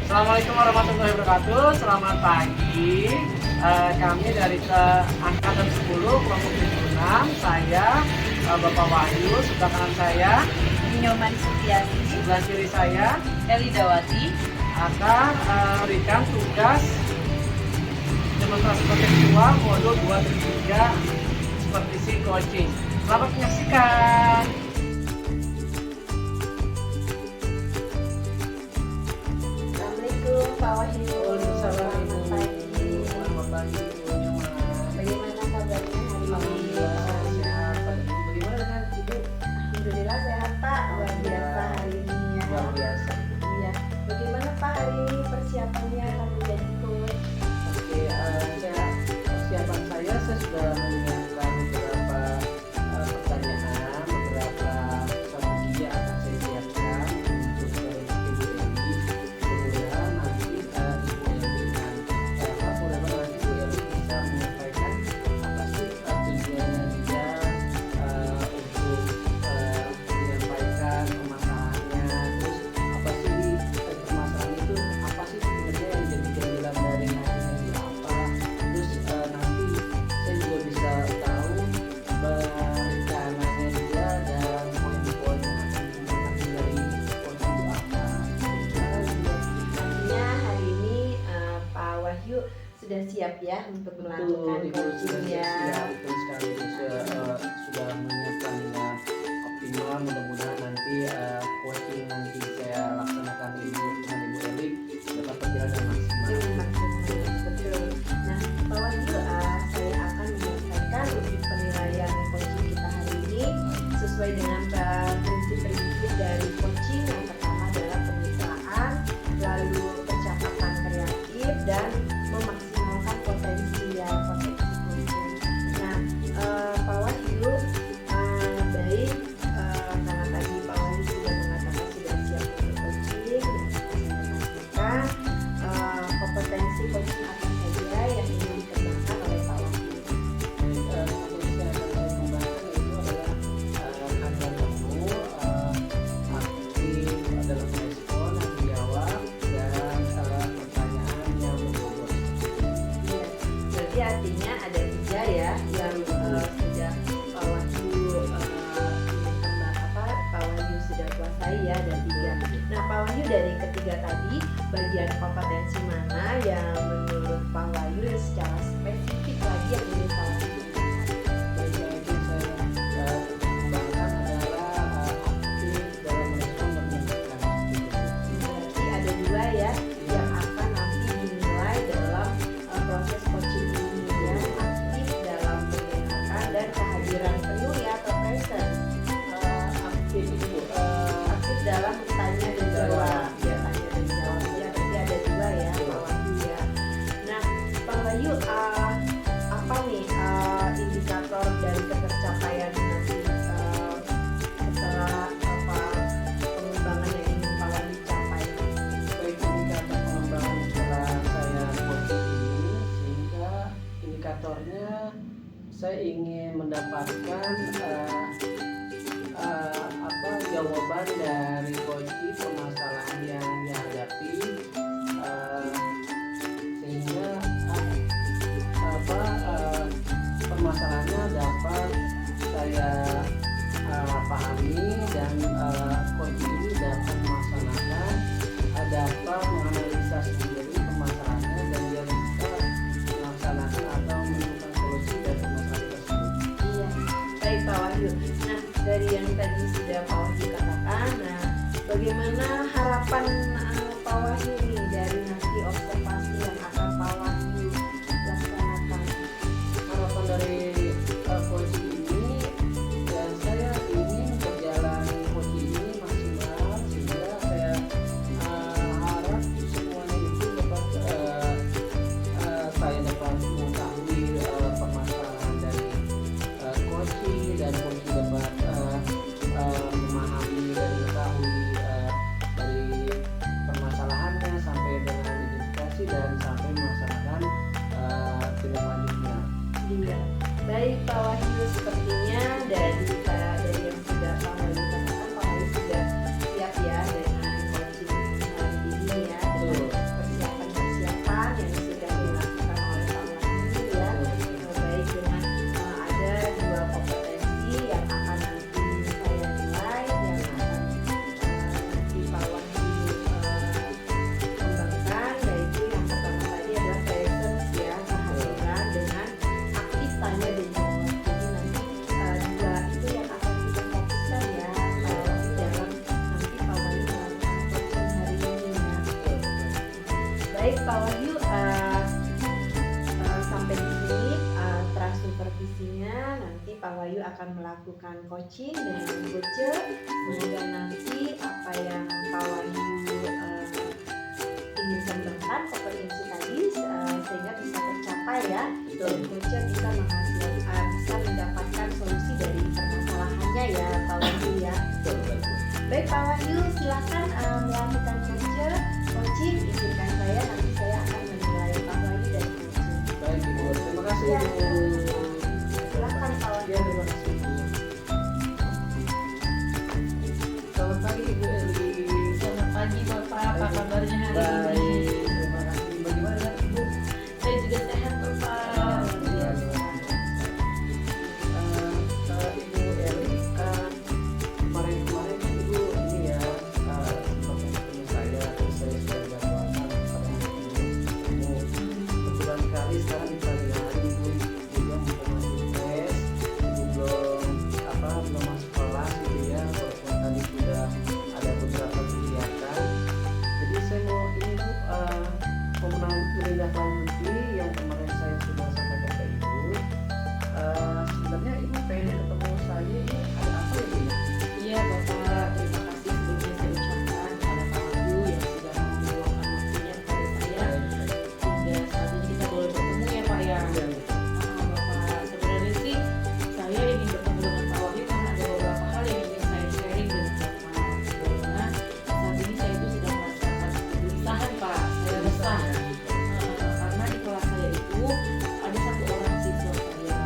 Assalamualaikum warahmatullahi wabarakatuh. Selamat pagi. Kami dari angkatan 10 kelompok 76. Saya Bapak Wahyu, sebelah kanan saya Nyoman Sutiati, sebelah kiri saya Eli Dawati akan berikan tugas demonstrasi kontekstual modul 2-3 supervisi coaching. Selamat menyaksikan. Assalamualaikum Pak Wahyu. Waalaikumsalam, Ibu. Selamat pagi. Selamat pagi, Ibu Nyoman. Bagaimana kabarnya hari ini? Alhamdulillah sehat. Bagaimana dengan Ibu? Alhamdulillah sehat Pak. Luar biasa hari ini ya. Luar biasa. Iya. Bagaimana Pak hari ini persiapannya akan menjadi coach? Oke, persiapan saya sudah menyiapkan beberapa pertanyaan, beberapa strategi yang akan saya siapkan untuk Ibu Eli. Mudah-mudahan nanti Ibu Eli dengan mudah-mudahan nanti Ibu Eli bisa menyampaikan apa sih tujuannya dia untuk menyampaikan permasalahannya, terus apa sih permasalahan itu, apa sih sebenarnya yang jadi keunggulan dari nantinya itu apa, terus nanti saya juga bisa tahu rencananya dia dan poin-poin yang akan digunakan dari poin itu apa. Artinya hari ini Pak Wahyu sudah siap ya untuk melakukan Ibu coaching sudah ya. siap, betul sekali. Ibu sudah menyiapkan dengan optimal. Mudah-mudahan nanti coaching nanti saya laksanakan dengan Ibu Eli dapat berjalan dengan maksimal. Betul. Nah, Pak Wahyu, saya akan menyampaikan untuk penilaian coaching kita hari ini sesuai dengan prinsip-prinsip dari coaching. Yang pertama adalah kemitraan, lalu percakapan kreatif, dan memaksimalkan potensi coaching. Nah, Pak Wahyu, baik, karena tadi Pak Wahyu sudah mengatakan sudah siap untuk coaching, dan kompetensi coaching apa saja yang ingin dikembangkan oleh Pak Wahyu. Potensi yang akan saya kembangkan itu adalah kehadiran kamu, aktif dalam respon dan menjawab, dan pertanyaan yang berbobot. Iya, berarti artinya ada 3 ya yang sudah Pak Wahyu Pak Wahyu sudah kuasai ya, ada 3. Nah, Pak Wahyu dari ketiga tadi bagian kompetensi mana yang menurut Pak Wahyu secara spesifik lagi yang ingin Pak Wahyu Bagian itu saya kembangkan adalah aktif dalam respon dan menyampaikan. berarti ada 2 ya yang akan nanti dinilai dalam proses coaching ini ya, aktif dalam mendengarkan dan kehadiran penuh ya atau present. Aktif itu Aktif dalam tanya dan jawab ya, tanya dan jawab ya, berarti ada 2 ya Pak Wahyu ya. Nah, Pak Wahyu, apa nih indikator dari ketercapaian nanti setelah pengembangan yang ingin Pak Wahyu capai? baik indikator pengembangan setelah saya coaching ini, sehingga indikatornya saya ingin mendapatkan jawaban dari coaching permasalahan yang dihadapi, sehingga permasalahannya dapat saya pahami, dan coaching ini dapat melaksanakan, dapat menganalisa sendiri permasalahannya, dan dia bisa melaksanakan atau menemukan solusi dari permasalahan tersebut. Iya, baik Pak Wahyu. Nah, dari yang tadi sudah Pak Wahyu katakan, nah bagaimana harapan Pak Wahyu nih dari nanti observasi yang akan Pak Wahyu laksanakan? Harapan dari coaching ini, dan saya ingin berjalan coaching ini maksimal, sehingga saya harap semuanya itu dapat saya dapat mengetahui permasalahan dari coaching, dan coaching dapat memahami dan mengetahui dari permasalahannya sampai dengan identifikasi dan sampai melaksanakan tindak lanjutnya. Iya, baik Pak Wahyu, sepertinya dari yang sudah Pak Wahyu katakan, Pak Wahyu sudah siap ya dengan coaching hari ini ya, dengan pastinya nanti Pak Wahyu akan melakukan coaching dengan Goce. Semoga nanti apa yang Pak Wahyu ingin kembangkan kompetensi tadi sehingga bisa tercapai ya. Dan Goce bisa bisa mendapatkan solusi dari permasalahannya ya Pak Wahyu ya. Baik Pak Wahyu, silakan melakukan coaching. Izinkan saya, nanti saya akan menilai Pak Wahyu dari coaching. Baik Ibu, terima kasih Ya. Ibu. Silakan Pak Wahyu. Ya, terima kasih Ibu. Selamat pagi Ibu Eli. Selamat pagi Bapak, apa kabarnya hari ini? Baik, terima kasih. Bagaimana Ibu? Saya juga sehat Bapak. Iya, Ibu Eli, kemarin Ibu ini ya sempat ketemu saya, terus saya sudah jadwalkan pada hari ini. Kebetulan sekali sekarang di pagi hari Ibu juga mau masuk tes, Ibu belum masuk kelas gitu ya, walaupun tadi sudah ada beberapa kegiatan. Jadi saya mau ini Bu, mau menindaklanjuti yang kemarin saya sudah sampaikan ke Ibu. Sebenarnya Ibu pengen ketemu saya ini ada apa ya Ibu? Iya Bapak, terima kasih sebelumnya saya ucapkan kepada Pak Wahyu yang sudah meluangkan waktunya kepada saya hingga saat ini kita boleh bertemu ya Pak ya. Bapak, sebenarnya sih saya ingin bertemu dengan Pak Wahyu karena ada beberapa hal yang ingin saya sharing dengan Bapak. Karena saat ini saya itu sedang merasakan kegelisahan Pak, saya resah. Karena di kelas saya itu ada satu orang siswa saya.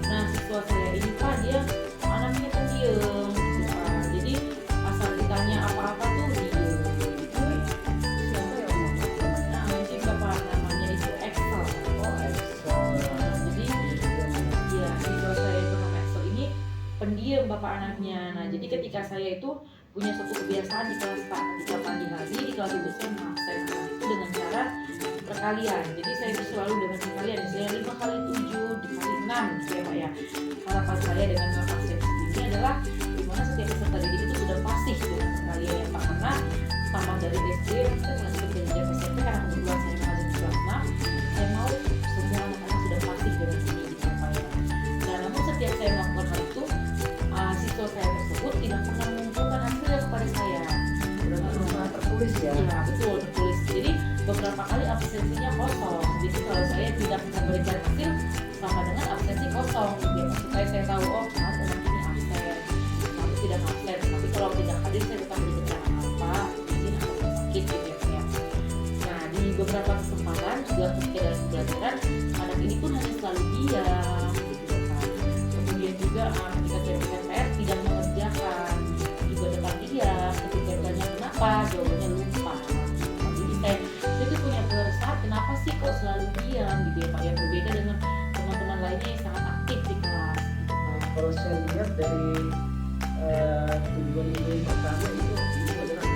Nah siswa saya ini Pak dia anaknya pendiam gitu Pak. Jadi asal ditanya apa-apa tuh diem gitu ya. Siapa yang mau namanya? Nah mungkin Bapak namanya itu Excel. Oh, Excel. Jadi ya siswa saya itu nama Excel ini pendiam Bapak anaknya. Nah jadi ketika saya itu punya suatu kebiasaan di kelas Pak, ketika pagi hari di kelas itu saya mengabsen anak itu dengan cara perkalian. Jadi saya itu selalu dengan perkalian, misalnya 5 kali 7 dikali 6 gitu ya Pak ya. Harapan saya dengan mengabsen ini adalah dimana setiap peserta didik itu sudah fasih dengan perkalian ya Pak. Karena sama dari SD kita melanjutkan ke jenjang SMP karena kebetulan saya mengajar di kelas 6, saya mau semua anak-anak sudah fasih dengan ini gitu ya Pak ya. Nah namun setiap saya melakukan hal itu, siswa saya tersebut tidak pernah mengumpulkan hasilnya kepada saya. Berupa tertulis ya. Iya betul, tertulis. Jadi beberapa kali absensinya kosong. Jadi kalau saya tidak memberikan hasil sama dengan absensi kosong gitu ya. Supaya saya tahu oh anak ini absen, tapi tidak absen. Tapi kalau tidak hadir saya tetap beri keterangan apa, izin atau sakit gitu ya. Nah di beberapa kesempatan juga ketika dalam pembelajaran anak ini pun hanya selalu diam gitu ya kan. Kemudian juga ketika saya berikan PR tidak mengerjakan, juga tetap diam. Ketika ditanya kenapa, jawabannya lupa. Jadi saya itu punya keresahan kenapa sih kok selalu diam gitu ya Pak ya, berbeda dengan teman-teman lainnya yang sangat aktif di kelas gitu Pak. Kalau saya lihat dari tujuan Ibu yang pertama itu adalah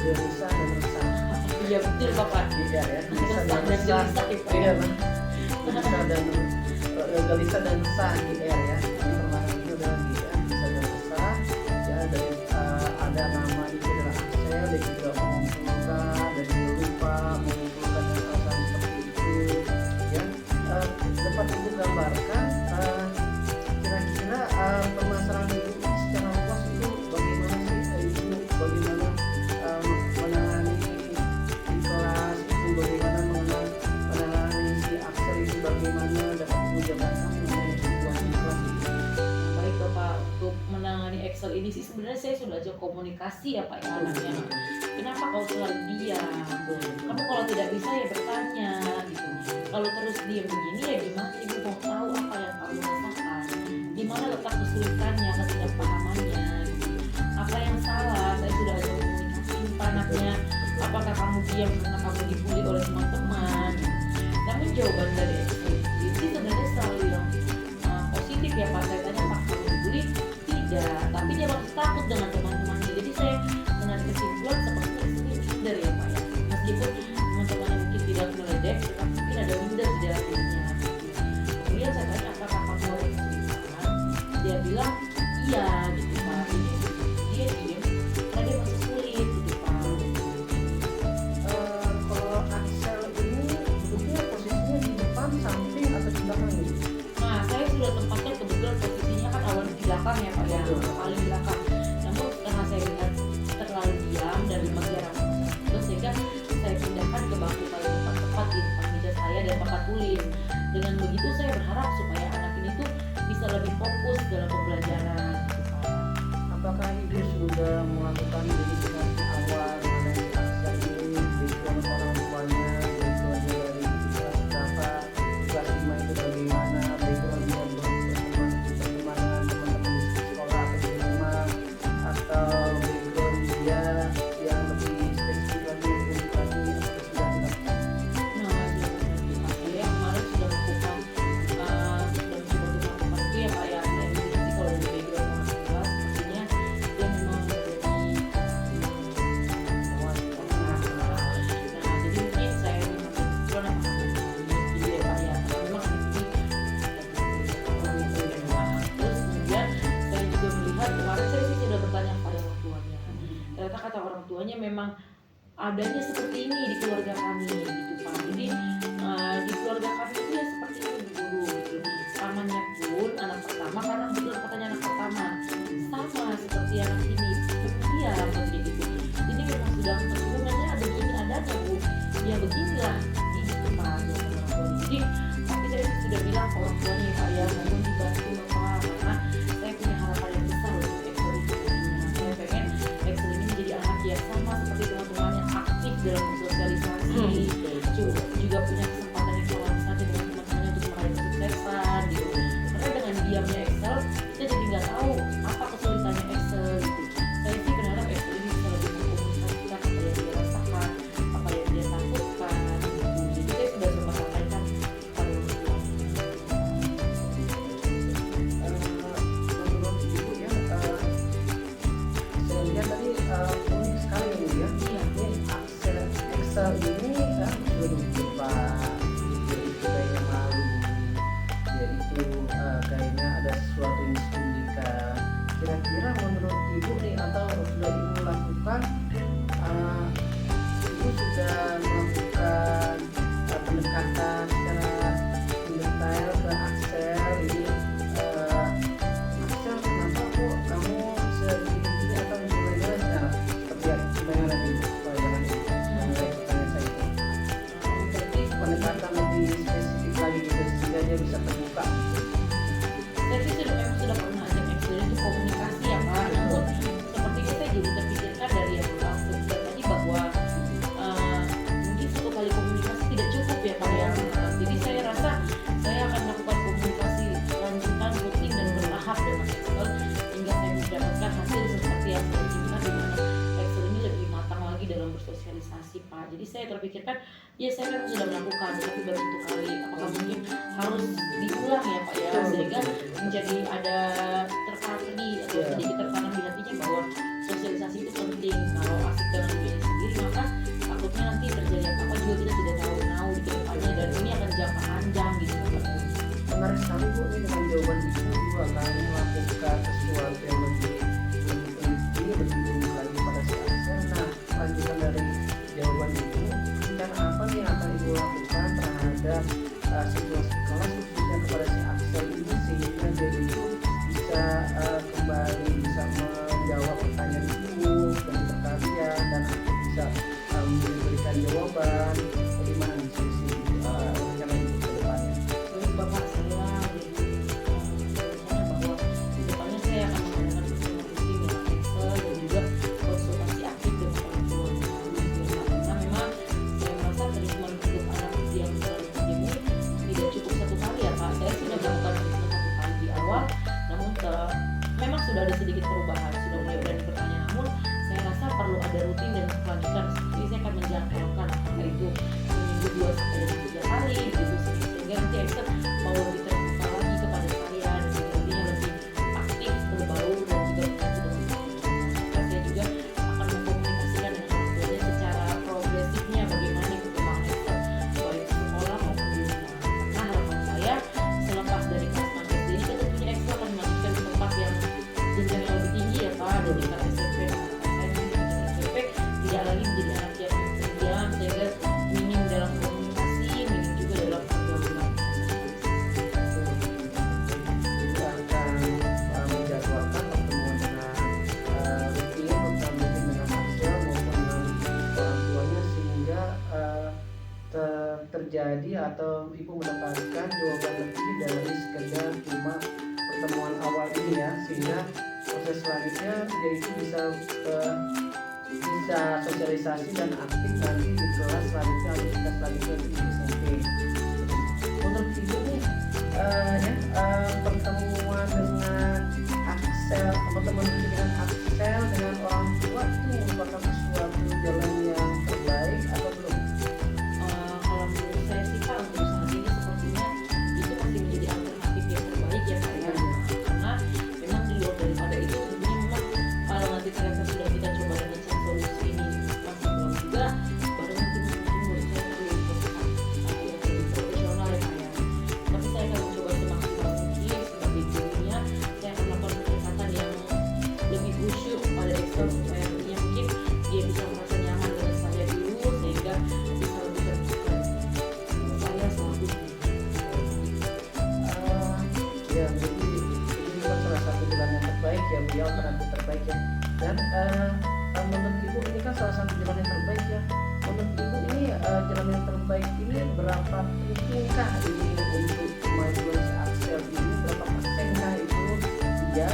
gelisah dan resah. Iya betul Bapak. Iya ya, Resah dan resah. gelisah ya Pak. Iya, gelisah dan resah gitu ya. Ini kemarin itu adalah gelisah dan resah. Ya dari ada nama itu adalah Axel dan juga mengumpulkan dan lupa mengumpulkan dan perasaan seperti itu. Ya, dapat Ibu gambarkan kira-kira permasalahan Ibu secara luas itu bagaimana sih Ibu bagaimana menangani di kelas itu, bagaimana menangani si Axel itu, bagaimana dapat Ibu jabarkan mengenai situasi kelas itu. Baik Bapak, untuk menangani Excel ini sih sebenarnya saya sudah ajak komunikasi ya Pak ya anaknya. Kenapa kau selalu diam? Kamu kalau tidak bisa ya bertanya gitu. Kalau terus diam begini ya gimana Ibu mau tahu apa yang kamu rasakan? Di mana letak kesulitannya, ketidakpahamannya? Gitu. Apa yang salah? Saya sudah ajak komunikasi Pak anaknya. Apakah kamu diam karena kamu dibully oleh teman-teman? Namun jawaban dari Excel sih sebenarnya selalu yang positif ya Pak. Saya tanya Pak kamu dibully? Tidak, tapi dia masih takut dengan teman-temannya. Jadi saya menarik kesimpulan sepertinya ini minder ya Pak ya. Meskipun teman-temannya mungkin tidak meledek, tetapi mungkin ada minder di dalam dirinya. Kemudian saya tanya apakah kamu ada kesulitan? Dia bilang iya gitu Pak. Dia diem karena dia masih sulit gitu Pak. Kalau Axel ini duduknya posisinya di depan sama Dengan begitu saya berharap supaya anak ini tuh bisa lebih fokus dalam pembelajaran gitu Pak. Apakah ibu sudah melakukan verifikasi awal mengenai si Aksa ini, background orang tuanya, backgroundnya dari berapa, kelas 5 itu bagaimana, backgroundnya berteman dengan teman-teman di sekolah atau di rumah, atau background dia yang lebih spesifik lagi, unik lagi, atau sudah dilakukan? Nah, jadi Pak, saya kemarin sudah melakukan sudah mencoba untuk melakukan itu ya Pak ya. Saya di sini sih kalau dari background orang tua sepertinya dia memang dari nah, jadi mungkin saya memang background apa gitu ya Pak ya. Memang ini terus kemudian saya juga melihat kemarin saya sih sudah bertanya kepada orang tuanya. Ternyata kata orang tuanya memang adanya seperti ini di keluarga kami gitu Pak. Jadi di keluarga kami itu ya seperti itu Bu Guru gitu. Namanya pun anak pertama karena kebetulan katanya anak pertama sama seperti anak ini dia seperti itu. Jadi memang sudah keturunannya ada begini adanya Bu. Ya beginilah gitu Pak. Jadi tapi saya sudah bilang ke orang tuanya Pak ya mohon dibantu Bapak karena saya punya harapan yang besar untuk Excel itu nantinya. Saya pengen Excel ini menjadi anak yang sama seperti teman-temannya aktif dalam bersosialisasi, juga punya kesempatan yang sama saja dengan teman-temannya untuk meraih kesuksesan gitu. Karena dengan diamnya Excel kita jadi nggak tahu apa kesulitannya Excel gitu. Saya sih berharap Excel ini bisa lebih mengkomunikasikan apa yang dia rasakan, apa yang dia takutkan gitu. Jadi saya sudah sempat sampaikan pada orang tua. Menurut ibu ya, saya lihat tadi unik sekali ya Bu ya. Iya. Ini Excel ini kan sudah berubah, dia itu kayaknya malu, dia itu kayaknya ada sesuatu yang disembunyikan. Kira-kira menurut ibu nih atau sudah ibu lakukan, ibu sudah melakukan pendekatan secara mendetail ke Axel ini. Axel, kenapa kok kamu segini atau gimana? Seperti gimana di pelajaran ini? Mengenai pertanyaan saya itu. Berarti Pendekatan lebih spesifik lagi gitu sehingga dia bisa terbuka. saya sih memang sudah pernah ajak Excel itu komunikasi ya Pak. Namun sepertinya saya jadi terpikirkan dari yang Bapak sebutkan tadi bahwa mungkin satu kali komunikasi tidak cukup ya Pak ya. Jadi saya rasa saya akan melakukan komunikasi lanjutan rutin dan bertahap dengan Excel hingga saya mendapatkan hasil seperti yang saya inginkan di mana Excel ini lebih matang lagi dalam bersosialisasi Pak. Jadi saya terpikirkan ya saya memang sudah melakukan tapi baru satu kali. Apakah mungkin harus diulang ya Pak ya sehingga menjadi ada terpatri atau sedikit tertanam di hatinya bahwa sosialisasi itu penting. Kalau asik dengan diri sendiri maka takutnya nanti terjadi apa juga kita tidak tahu di kedepannya dan ini akan jangka panjang gitu Pak. Menarik sekali Bu, ini dengan jawaban itu ibu akan melakukan sesuatu yang lebih teliti, lebih unik lagi pada si Axel. Nah, lanjutan dari jawaban itu, dan apa nih yang akan ibu lakukan terhadap situasi kelas khususnya kepada si Axel ini sehingga dia itu bisa kembali bisa menjawab pertanyaan ibu dan kalian dan bisa memberikan jawaban bagaimana diskusi rencana ibu ke depannya. Menurut Bapak saya jadi rencana bahwa kedepannya saya akan mengadakan pertemuan rutin dengan Excel dan juga konsultasi aktif dengan orang tua karena memang saya merasa treatment untuk anak yang terlalu ini tidak cukup satu kali ya Pak. Saya sudah terjadi atau Ibu mendapatkan jawaban lebih dari sekedar cuma pertemuan awal ini ya, sehingga proses selanjutnya dia itu bisa sosialisasi dan aktif nanti di kelas selanjutnya atau tingkat selanjutnya di SMP. Menurut Ibu nih pertemuan dengan Axel, teman-teman dengan Axel dengan orang tua itu merupakan suatu jalan yang terbaik atau belum? Kalau menurut saya sih Pak, untuk saat ini sepertinya itu masih menjadi alternatif yang terbaik ya Pak ya. Karena memang di luar daripada itu sebenarnya memang kalau nanti ternyata sudah kita coba dengan solusi ini masih belum juga, baru nanti mungkin menurut saya perlu yang lebih profesional ya Pak ya. Tapi saya akan mencoba semaksimal mungkin sebagai gurunya, saya akan melakukan pendekatan yang lebih khusyuk pada Excel supaya nantinya mungkin dia bisa merasa nyaman dengan saya dulu sehingga bisa lebih terbuka saya selalu. Ya, jadi ini kan salah satu jalan yang terbaik ya, beliau alternatif terbaik ya. Dan menurut Ibu ini kan salah satu jalan yang terbaik ya. Menurut Ibu ini jalan yang terbaik ini berapa pentingkah ini untuk kemajuan si Axel ini, berapa persenkah itu dia,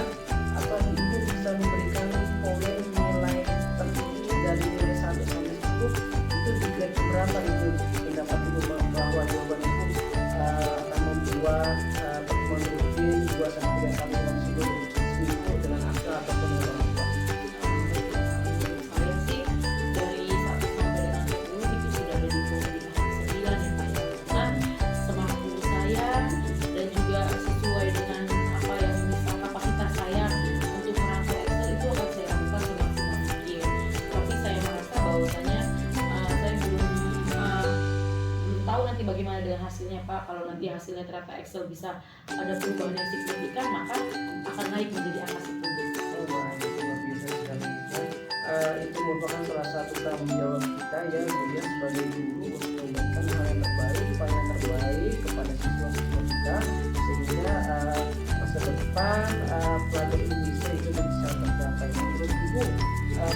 atau Ibu bisa memberikan poin nilai tertinggi dari nilai 1 sampai 10 itu di grade berapa itu pendapat Ibu bahwa jawaban Ibu akan membuat pertemuan rutin 2 sampai 3 kali dalam seminggu dengan Axel ataupun dengan orang tua? Saya sih dari 1 sampai dengan 10 itu sudah ada di tahap 9 ya Pak ya. Karena semampu saya dan juga sesuai dengan apa yang bisa kapasitas saya untuk merangkai Excel itu akan saya lakukan semaksimal mungkin. Tapi saya merasa bahwasanya saya belum tahu nanti bagaimana dengan hasilnya Pak. Kalau nanti hasilnya ternyata Excel bisa ada perubahan yang signifikan, maka akan naik menjadi angka 10. Oh, wah, itu luar biasa sekali ya. Itu merupakan salah satu tanggung jawab kita ya, Bu ya, sebagai guru untuk memberikan hal yang terbaik, upaya yang terbaik kepada siswa-siswa kita, sehingga masa depan pelajar Indonesia itu bisa tercapai. Menurut Ibu,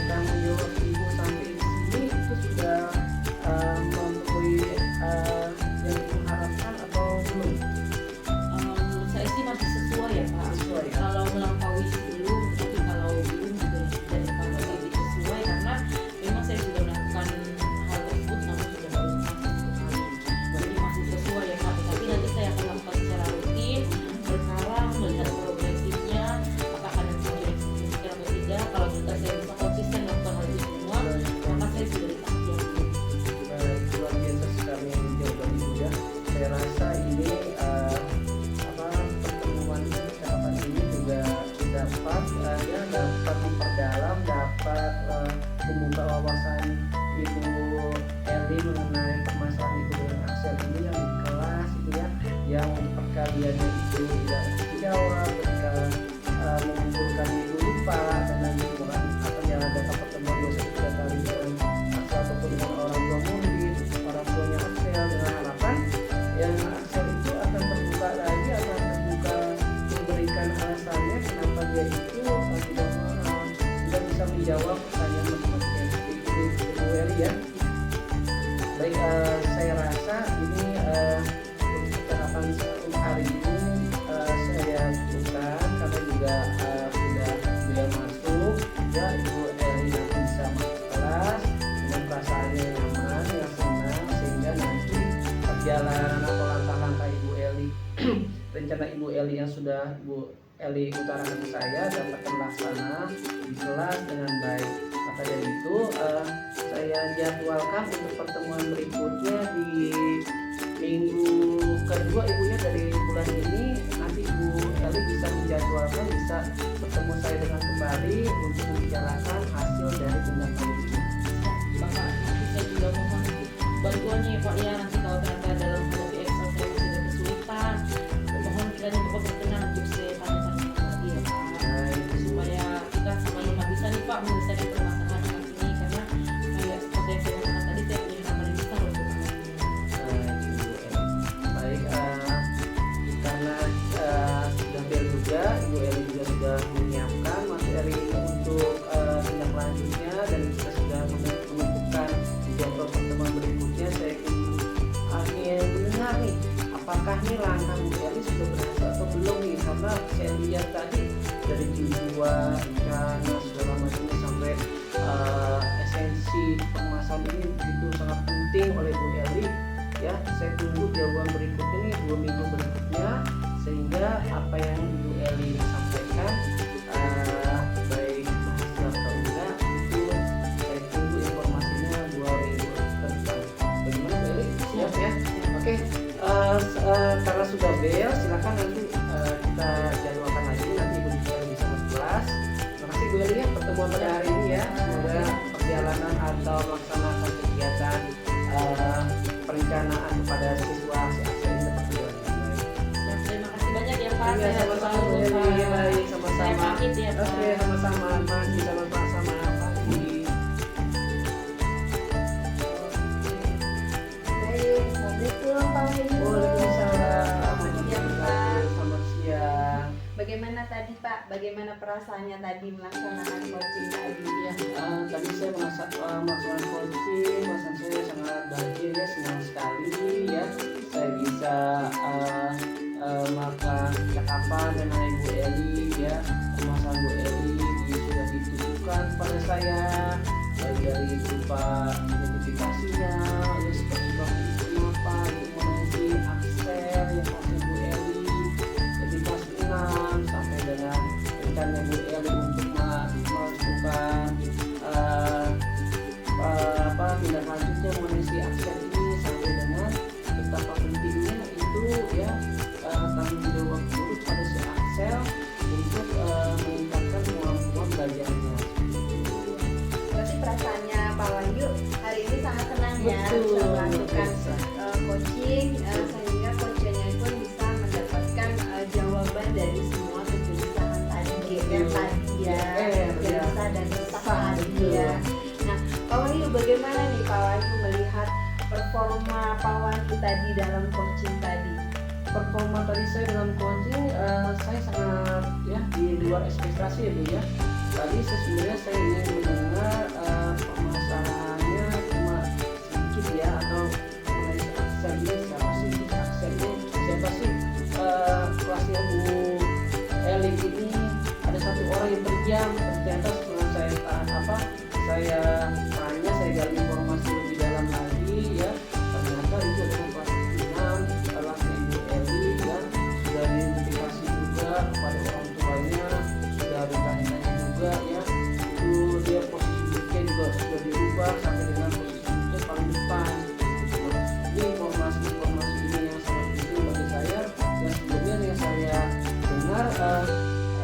tanggung jawab Ibu sampai di sini itu sudah memenuhi yang Ibu harapkan atau belum? Menurut saya sih masih sesuai ya Pak. Sesuai ya? Kalau melampaui sebelum, tapi kalau belum juga tidak dipakai lebih sesuai karena memang saya sudah melakukan hal tersebut namun sudah baru satu kali. Jadi masih sesuai ya Pak. Tapi nanti saya akan lakukan secara rutin, berkala, melihat progresifnya, apakah ada kemajuan yang signifikan atau tidak. Kalau kita saya bisa konsisten melakukan hal itu semua, maka saya sudah di tahap yang baik. Luar biasa sekali jawaban Ibu ya. Saya rasa ini pertemuan percakapan ini juga dapat dapat diperdalam, dapat membuka wawasan Ibu Eli mengenai permasalahan Ibu dengan Axel ini yang di kelas itu ya, yang perkaliannya itu tidak dijawab ketika mengumpulkan Ibu lupa, dan nanti kemudian akan diadakan pertemuan 2-3 kali dengan Axel ataupun dengan orang tua murid, orang tuanya Axel, dengan harapan yang Axel itu akan terbuka lagi, akan terbuka memberikan alasannya kenapa dia itu tidak bisa menjawab pertanyaan matematika seperti itu, Ibu Eli ya. Baik, saya rasa ini untuk percakapan untuk hari ini saya cukupkan karena juga sudah beliau masuk ya, Ibu Eli nanti bisa masuk kelas dengan perasaannya yang nyaman, yang senang, sehingga nanti perjalanan atau langkah-langkah Ibu Eli rencana Ibu Eli yang sudah Ibu Eli utarakan ke saya dapat terlaksana di kelas dengan baik. Maka dari itu saya jadwalkan untuk pertemuan berikutnya di minggu kedua Ibunya dari bulan ini. Nanti Ibu Eli bisa menjadwalkan, bisa bertemu saya dengan kembali untuk membicarakan hasil dari tindakan ini. Bapak, nanti saya juga mohon bantuannya ya Pak ya, nanti kalau ternyata dalam menghadapi Excel saya masih ada kesulitan, mohon kiranya Bapak berkenan untuk saya tanya-tanya lagi ya Pak, supaya kita sama-sama bisa nih Pak menyelesaikan permasalahan anak ini, karena kayak seperti yang saya katakan tadi, saya punya harapan yang besar untuk anak ini. Baik, karena sudah bel juga, Ibu Eli juga sudah menyiapkan materi untuk apakah nih langkah Bu Eli sudah berhasil atau belum nih, karena saya lihat tadi dari tujuan karena segala macamnya sampai esensi permasalahan ini begitu sangat penting oleh Bu Eli ya. Saya tunggu jawaban berikutnya nih 2 minggu berikutnya, sehingga apa yang Bu Eli sampaikan baik berhasil atau enggak itu saya tunggu informasinya 2 minggu ke depan. Bagaimana Bu Eli? Siap ya? Oke, karena sudah bel, silakan nanti kita jadwalkan lagi, nanti Ibu Eli bisa masuk kelas. Terima kasih Bu Eli ya pertemuan pada hari ini ya. Semoga perjalanan atau melaksanakan kegiatan perencanaan kepada siswa si Aksen ini dapat berjalan dengan baik. Dan terima kasih banyak ya Pak. Iya, Sehat sama-sama Bu selalu, Eli. Pak. Baik, Saya sama-sama. pamit ya Pak. Oke, sama-sama. Pagi sama-sama pagi. Baik, Assalamualaikum Pak Wahyu. Waalaikumsalam. Iya, Pak. Selamat siang. Bagaimana tadi Pak? Bagaimana perasaannya tadi melaksanakan coaching tadi? Ya, tadi saya melaksanakan coaching, perasaan saya sangat bahagia ya, senang sekali ya. Saya bisa melakukan percakapan dengan Ibu Eli ya. Permasalahan Bu Eli sudah ditujukan kepada saya, baik dari berupa identifikasinya, ya seperti waktu itu kenapa mengenai Axel yang maksud Bu Eli dari kelas 6 sampai dengan rencana Bu Eli untuk melakukan tindak lanjutnya mengenai si Axel ini, sampai dengan betapa pentingnya itu ya tanggung jawab guru pada si Axel untuk meningkatkan kemampuan belajarnya. Berarti perasaannya Pak Wahyu hari ini sangat senang ya Betul. bisa melakukan coaching sehingga coachnya pun bisa mendapatkan jawaban dari semua kegelisahan tadi yang tadi ya, gelisah dan resah tadi ya. Nah, Pak Wahyu bagaimana nih Pak Wahyu melihat performa Pak Wahyu tadi dalam coaching tadi? Performa tadi saya dalam coaching saya sangat ya di luar ekspektasi ya Bu ya. Tadi sesungguhnya saya ingin mendengar permasalahannya cuma sedikit ya, atau mengenai si Axel ini siapa sih, si Axel ini siapa sih, kelasnya Bu Eli ini ada satu orang yang terdiam. Ternyata setelah saya tanya, saya gali informasi lebih dalam lagi ya, ternyata itu adalah kelas 6 kelasnya Ibu Eli ya. Sudah diidentifikasi juga kepada orang tuanya, sudah ditanya-tanya juga ya, itu dia posisi duduknya juga sudah dirubah sampai dengan posisi duduknya paling depan gitu. Ini informasi ini yang sangat penting bagi saya. Yang sebelumnya yang saya dengar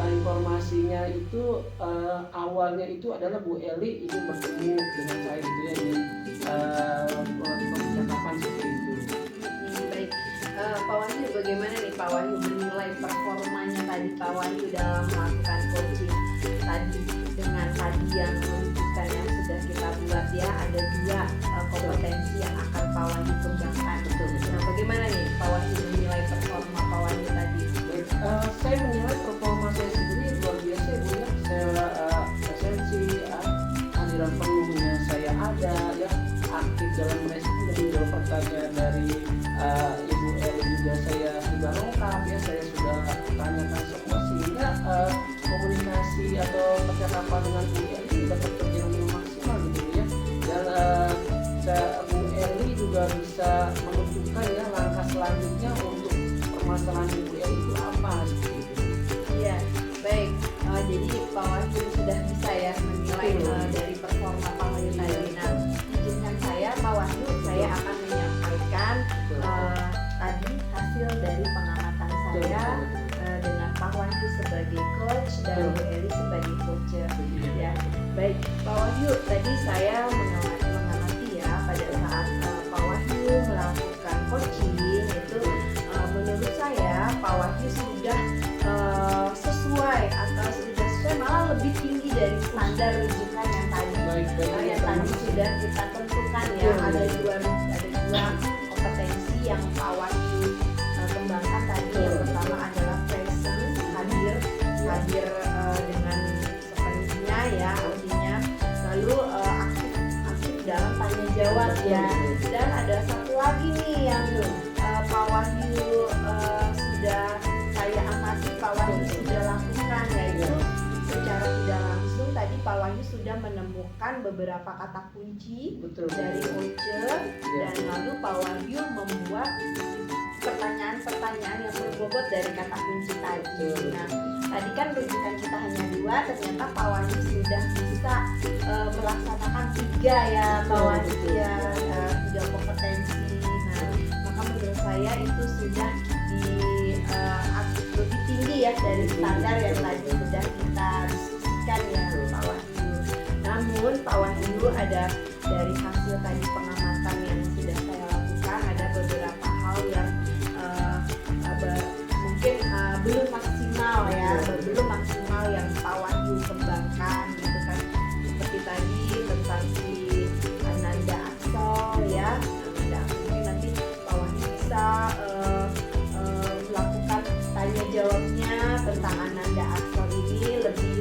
informasinya itu awalnya itu adalah Bu Eli ingin bertemu dengan saya gitu ya, ingin percakapan seperti itu. Baik, Pak Wahyu bagaimana nih Pak Wahyu menilai performanya tadi Pak Wahyu dalam melakukan coaching tadi dengan tadi yang rujukan yang sudah kita buat ya, ada 2 kompetensi yang akan Pak Wahyu kembangkan. Nah, bagaimana nih Pak Wahyu menilai performa Pak Wahyu tadi? Saya menilai performa saya sendiri luar biasa ya Bu ya. Saya esensi aliran penuhnya saya ada ya, aktif dalam merespon dan menjawab pertanyaan dari Ibu Eli juga saya sudah lengkap ya, saya sudah tanyakan semua, sehingga komunikasi atau percakapan dengan Bu Eli dapat berjalan dengan maksimal gitu ya. Dan Bu Eli juga bisa menentukan ya langkah selanjutnya untuk permasalahan Ibu Eli itu apa seperti itu. Iya, baik. Jadi Pak Wahyu sudah bisa ya menilai dari performa Pak Wahyu tadi. Nah, izinkan saya Pak Wahyu, saya akan menyampaikan tadi hasil dari pengamatan saya dengan Pak Wahyu sebagai coach dan Bu Eli sebagai coach ya. Baik, Pak Wahyu, tadi saya mengamati ya pada saat Pak Wahyu melakukan coaching itu menurut saya Pak Wahyu sudah sesuai atau sudah sesuai, malah lebih tinggi dari standar rujukan yang tadi yang tadi sudah kita tentukan ya. Ada dua kompetensi yang Pak Wahyu kembangkan tadi. Yang pertama adalah presence, hadir dengan sepenuhnya ya artinya, lalu aktif dalam tanya jawab ya, dan ada satu lagi nih yang Pak Wahyu menanyakan beberapa kata kunci betul. dari voucher, dan lalu Pak Wahyu membuat pertanyaan-pertanyaan yang berbobot dari kata kunci tadi. Nah, tadi kan rujukan kita hanya 2, ternyata Pak Wahyu sudah bisa melaksanakan 3 ya Pak Wahyu ya, 3 kompetensi. Nah, maka menurut saya itu sudah lebih tinggi ya dari standar yang tadi sudah kita diskusikan ya Pak Wahyu. Namun Pak Wahyu, ada dari hasil tadi pengamatan yang sudah saya lakukan, ada beberapa hal yang mungkin belum maksimal ya, belum maksimal yang Pak Wahyu kembangkan gitu kan. Seperti tadi tentang si Ananda Axel ya, Ananda Axel mungkin nanti Pak Wahyu bisa melakukan tanya jawabnya tentang Ananda Axel ini lebih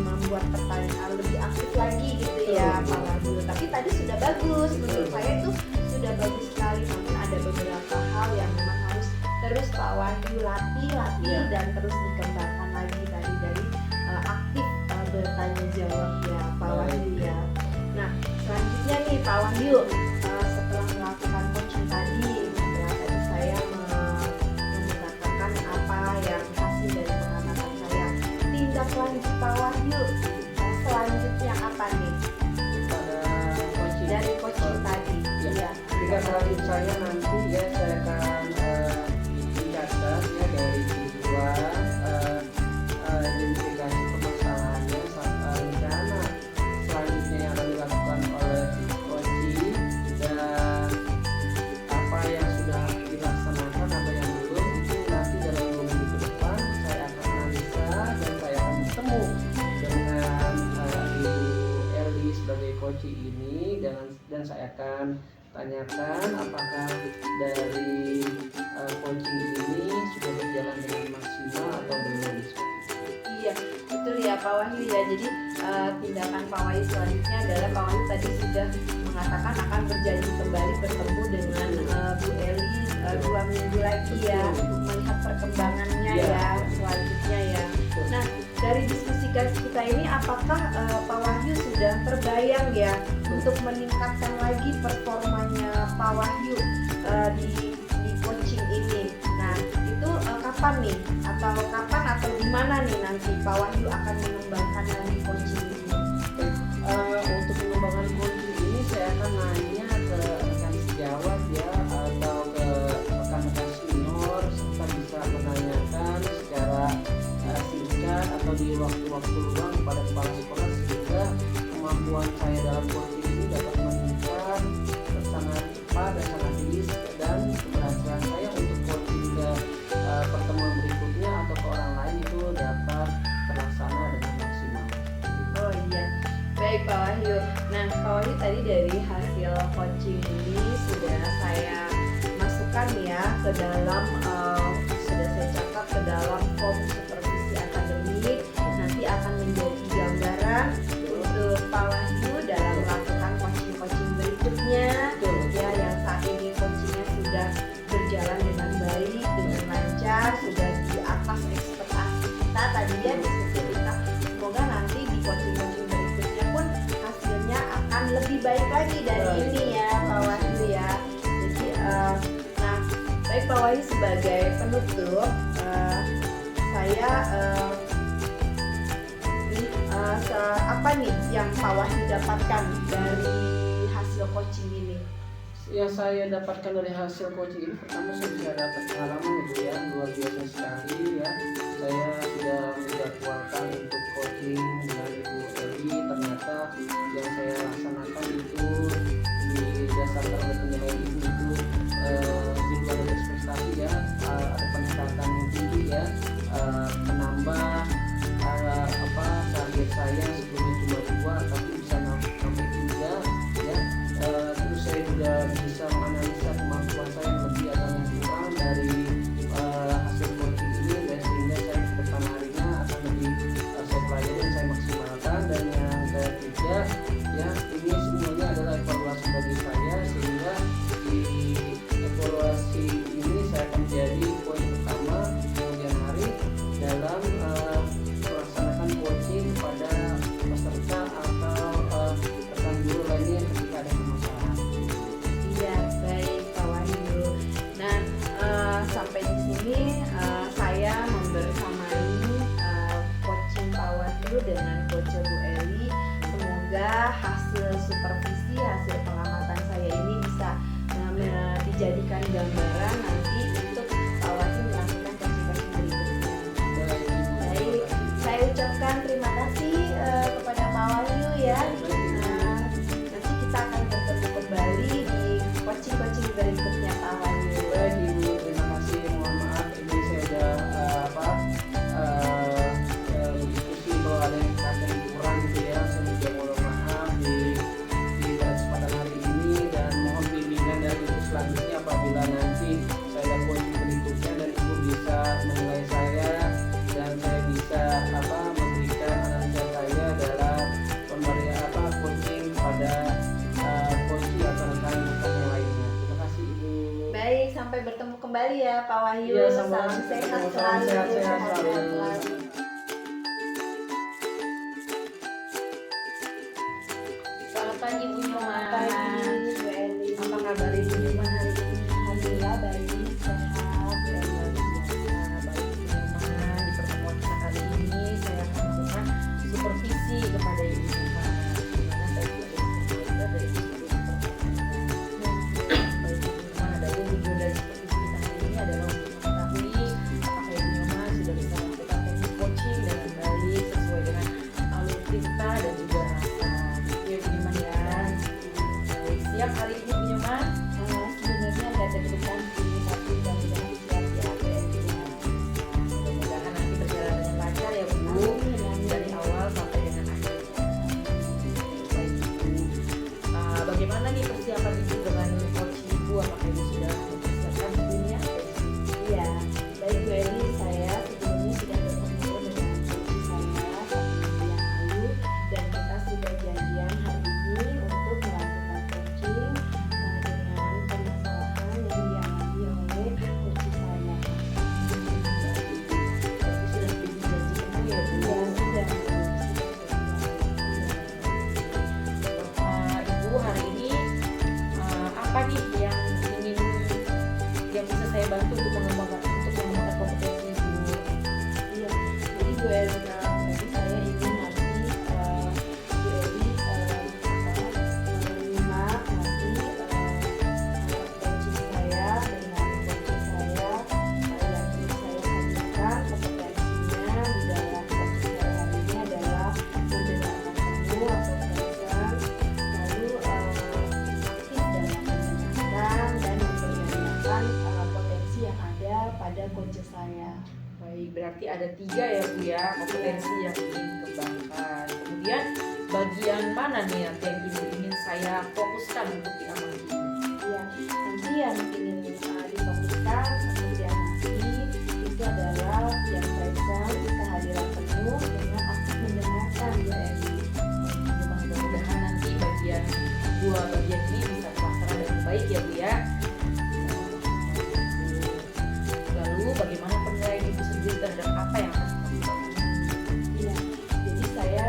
membuat pertanyaan lebih aktif lagi gitu ya Pak Wahyu. Tapi tadi sudah bagus, menurut saya itu sudah bagus sekali, namun ada beberapa hal yang memang harus terus Pak Wahyu latih dan terus dikembangkan lagi tadi dari aktif bertanya jawab ya Pak Wahyu ya. Nah, selanjutnya nih Pak Wahyu, setelah melakukan coaching tadi, setelah tadi saya mengatakan apa yang hasil dari pengamatan saya, tindak lanjut Pak Wahyu selanjutnya apa nih Pada coaching dari coaching tadi? ya. Tindak lanjut saya nanti ya, saya akan mencatat ya dari tujuan, identifikasi permasalahannya, rencana selanjutnya yang akan dilakukan oleh coaching, dan apa yang sudah dilaksanakan, apa yang belum, itu nanti dalam 2 minggu ke depan saya akan analisa dan saya akan bertemu dengan Ibu Eli sebagai coaching ini, dan saya akan tanyakan apakah dari coaching ini sudah berjalan dengan maksimal atau belum. Iya, betul ya Pak Wahyu ya. Jadi tindakan Pak Wahyu selanjutnya adalah Pak Wahyu tadi sudah mengatakan akan berjanji kembali bertemu dengan Bu Eli 2 minggu lagi ya, melihat perkembangannya ya selanjutnya ya. Nah, dari diskusi kita ini, apakah Pak Wahyu sudah terbayang ya untuk meningkatkan lagi performanya Pak Wahyu di coaching ini? Nah, itu kapan nih? Atau di mana nih nanti Pak Wahyu akan mengembangkan lagi coaching ini? Untuk pengembangan coaching ini saya akan nanya ke rekan sejawat ya, atau ke rekan-rekan senior, serta bisa menanyakan secara singkat atau di waktu-waktu luang kepada kepala sekolah, sehingga kemampuan saya dalam coaching ini dapat meningkat sangat cepat dan sangat tinggi, dan keberhasilan saya untuk coaching ke pertemuan berikutnya atau ke orang lain itu dapat terlaksana dengan maksimal. Oh iya, baik Pak Wahyu. Nah, Pak Wahyu tadi dari hasil coaching ini sudah saya masukkan ya ke dalam, sudah saya catat ke dalam form supervisi akademik. Nanti akan menjadi gambaran untuk Pak Wahyu dalam melakukan coaching berikutnya ya, yang saat ini coachingnya sudah berjalan dengan baik, dengan lancar, sudah di atas ekspektasi kita tadi ya, diskusi kita. Semoga nanti di coaching berikutnya pun hasilnya akan lebih baik lagi dari ini ya Pak Wahyu ya. Jadi nah, baik Pak Wahyu, sebagai penutup saya apa nih yang Pak Wahyu dapatkan dari hasil coaching ini? Yang saya dapatkan dari hasil coaching ini, pertama saya bisa dapat pengalaman Ibu ya, luar biasa sekali ya. Saya sudah menjadwalkan untuk coaching dengan Ibu Eli, ternyata yang saya laksanakan itu didasarkan oleh penilaian Ibu itu di luar dari ekspektasi ya, ada peningkatan yang tinggi ya, menambah target saya sebelumnya cuma 2 tapi bisa sampai 3 ya. Terus saya juga bisa menganalisa kemampuan saya yang lebih atau yang kurang dari hasil coaching ini, dan sehingga saya ke depan harinya akan lebih saya pelajari dan saya maksimalkan. Dan yang ketiga ya, ini semuanya adalah evaluasi bagi saya, sehingga di evaluasi kesabaran nanti untuk Pak Wahyu melakukan coaching-coaching berikutnya. Baik, Ibu. Baik, saya ucapkan terima kasih kepada Pak Wahyu ya. Nah, nanti kita akan bertemu kembali di coaching-coaching berikutnya Pak Wahyu. Baik, Ibu, terima kasih. Mohon maaf ini saya udah berdiskusi bahwa ada yang kata kurang gitu ya. Saya juga mohon maaf di kesempatan hari ini, dan mohon bimbingan dari Ibu selanjutnya apabila nanti saya ada coaching berikutnya dan Ibu bisa menilai saya dan saya bisa memberikan analisa saya dalam pemberian coaching pada coaching atau rekan yang lainnya. Terima kasih, Ibu. Baik, sampai bertemu kembali ya Pak Wahyu. Iya, Salam sehat selalu. sehat selalu. Selamat pagi Bu Nyoman. Pagi, Bu Eli. Apa kabar Ibu Nyoman hari ini? Alhamdulillah baik, sehat dan Luar biasa, baik Bu Nyoman. Di pertemuan kita kali ini saya akan melakukan supervisi kepada Ibu Nyoman. Dimana saya juga ada dari Institut Pertanian. Baik Ibu Nyoman, ada tujuan dari supervisi kita hari ini adalah untuk mengetahui apakah Ibu Nyoman sudah bisa melakukan teknik coaching dengan baik sesuai dengan alur kita dan juga rasa. Ya Bu Nyoman ya. Baik, siap hari ini Bu Nyoman? sebenarnya agak deg-degan sih, tapi mudah-mudahan siap ya Bu Eli. Mudah-mudahan nanti berjalan dengan lancar ya Bu, dari awal sampai dengan akhirnya. Baik Ibu, bagaimana nih persiapan Ibu dengan coach Ibu? Apakah Ibu sudah mempersiapkan sebelumnya? Iya, baik Bu Eli, saya sebelumnya sudah bertemu dengan coach saya 1 minggu yang lalu, dan kita sudah janjian hari ini untuk melakukan coaching dengan permasalahan yang dialami oleh coach saya. Berarti sudah bikin janji kamu ya Bu? Ya sudah. Ibu hari ini apa nih yang bisa saya bantu untuk mengembangkan kompetensi Ibu? Iya, jadi Bu Eli, berarti saya ingin nanti Bu Eli menyimak nanti coaching saya dengan coaching saya yang ingin saya hadirkan kompetensinya di dalam coaching saya hari ini adalah mendengarkan penuh atau present, lalu aktif dalam mendengarkan dan mempertanyakan potensi yang ada pada coach saya. Baik, berarti ada 3 ya Bu ya, kompetensi yang ingin dikembangkan. Kemudian bagian mana nih nanti yang Ibu ingin saya fokuskan untuk diamati? Ya, nanti yang ingin difokuskan kemudian nanti itu adalah yang present, kehadiran penuh dengan aktif mendengarkan Bu Eli. Mudah-mudahan nanti dua bagian ini bisa terlaksana dengan baik ya Bu ya. Lalu bagaimana penilaian Ibu sendiri terhadap apa yang akan dilakukan? Iya, jadi saya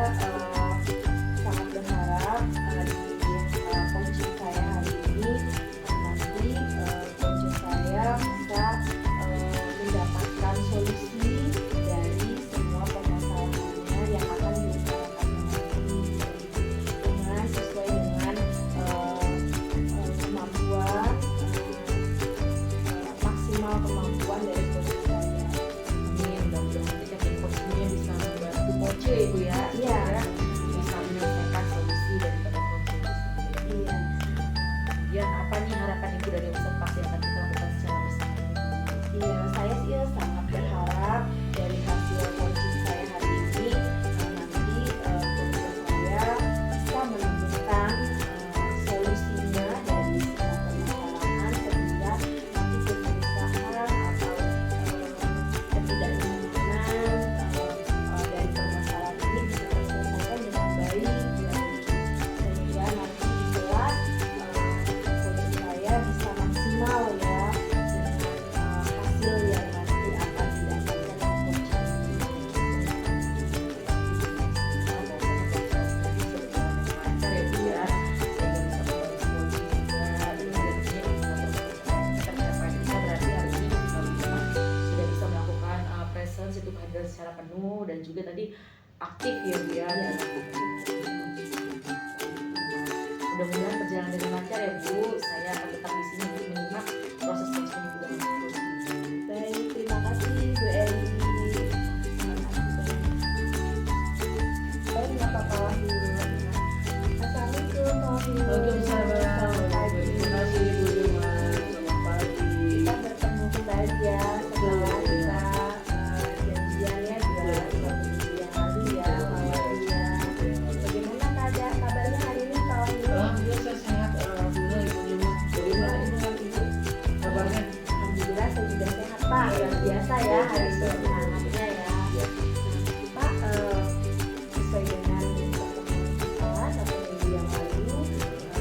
sangat berharap di coaching saya hari ini nanti coach saya bisa mendapatkan solusi dari semua permasalahannya yang akan diutarakan nanti dengan sesuai dengan kemampuan maksimal kemampuan dari coach saya. Amin, mudah-mudahan nanti teknik coachingnya bisa membantu coach ya Ibu ya. Iya. Bisa menyelesaikan solusi daripada coaching itu sendiri. Iya. Kemudian apa nih harapan Ibu dari observasi yang akan kita lakukan secara bersama? Iya, saya sih sangat berharap dari hasil coaching saya hari ini nanti coach saya bisa menemukan solusinya dari semua permasalahan sehingga nanti kegelisahan atau ketidaknyamanan dari permasalahan ini bisa terselesaikan dengan baik sehingga nanti di kelas coach saya bisa maksimal ya dengan hasil yang nanti akan didapatkan dari coaching. Secara penuh dan juga tadi aktif ya Bu ya. Mudah-mudahan berjalan dengan lancar ya Bu. Saya akan tetap di sini untuk menyimak proses coaching biasa ya hari ini semangatnya ya. Ya. Nah, Pak, sesuai dengan pertemuan kita atau minggu yang lalu,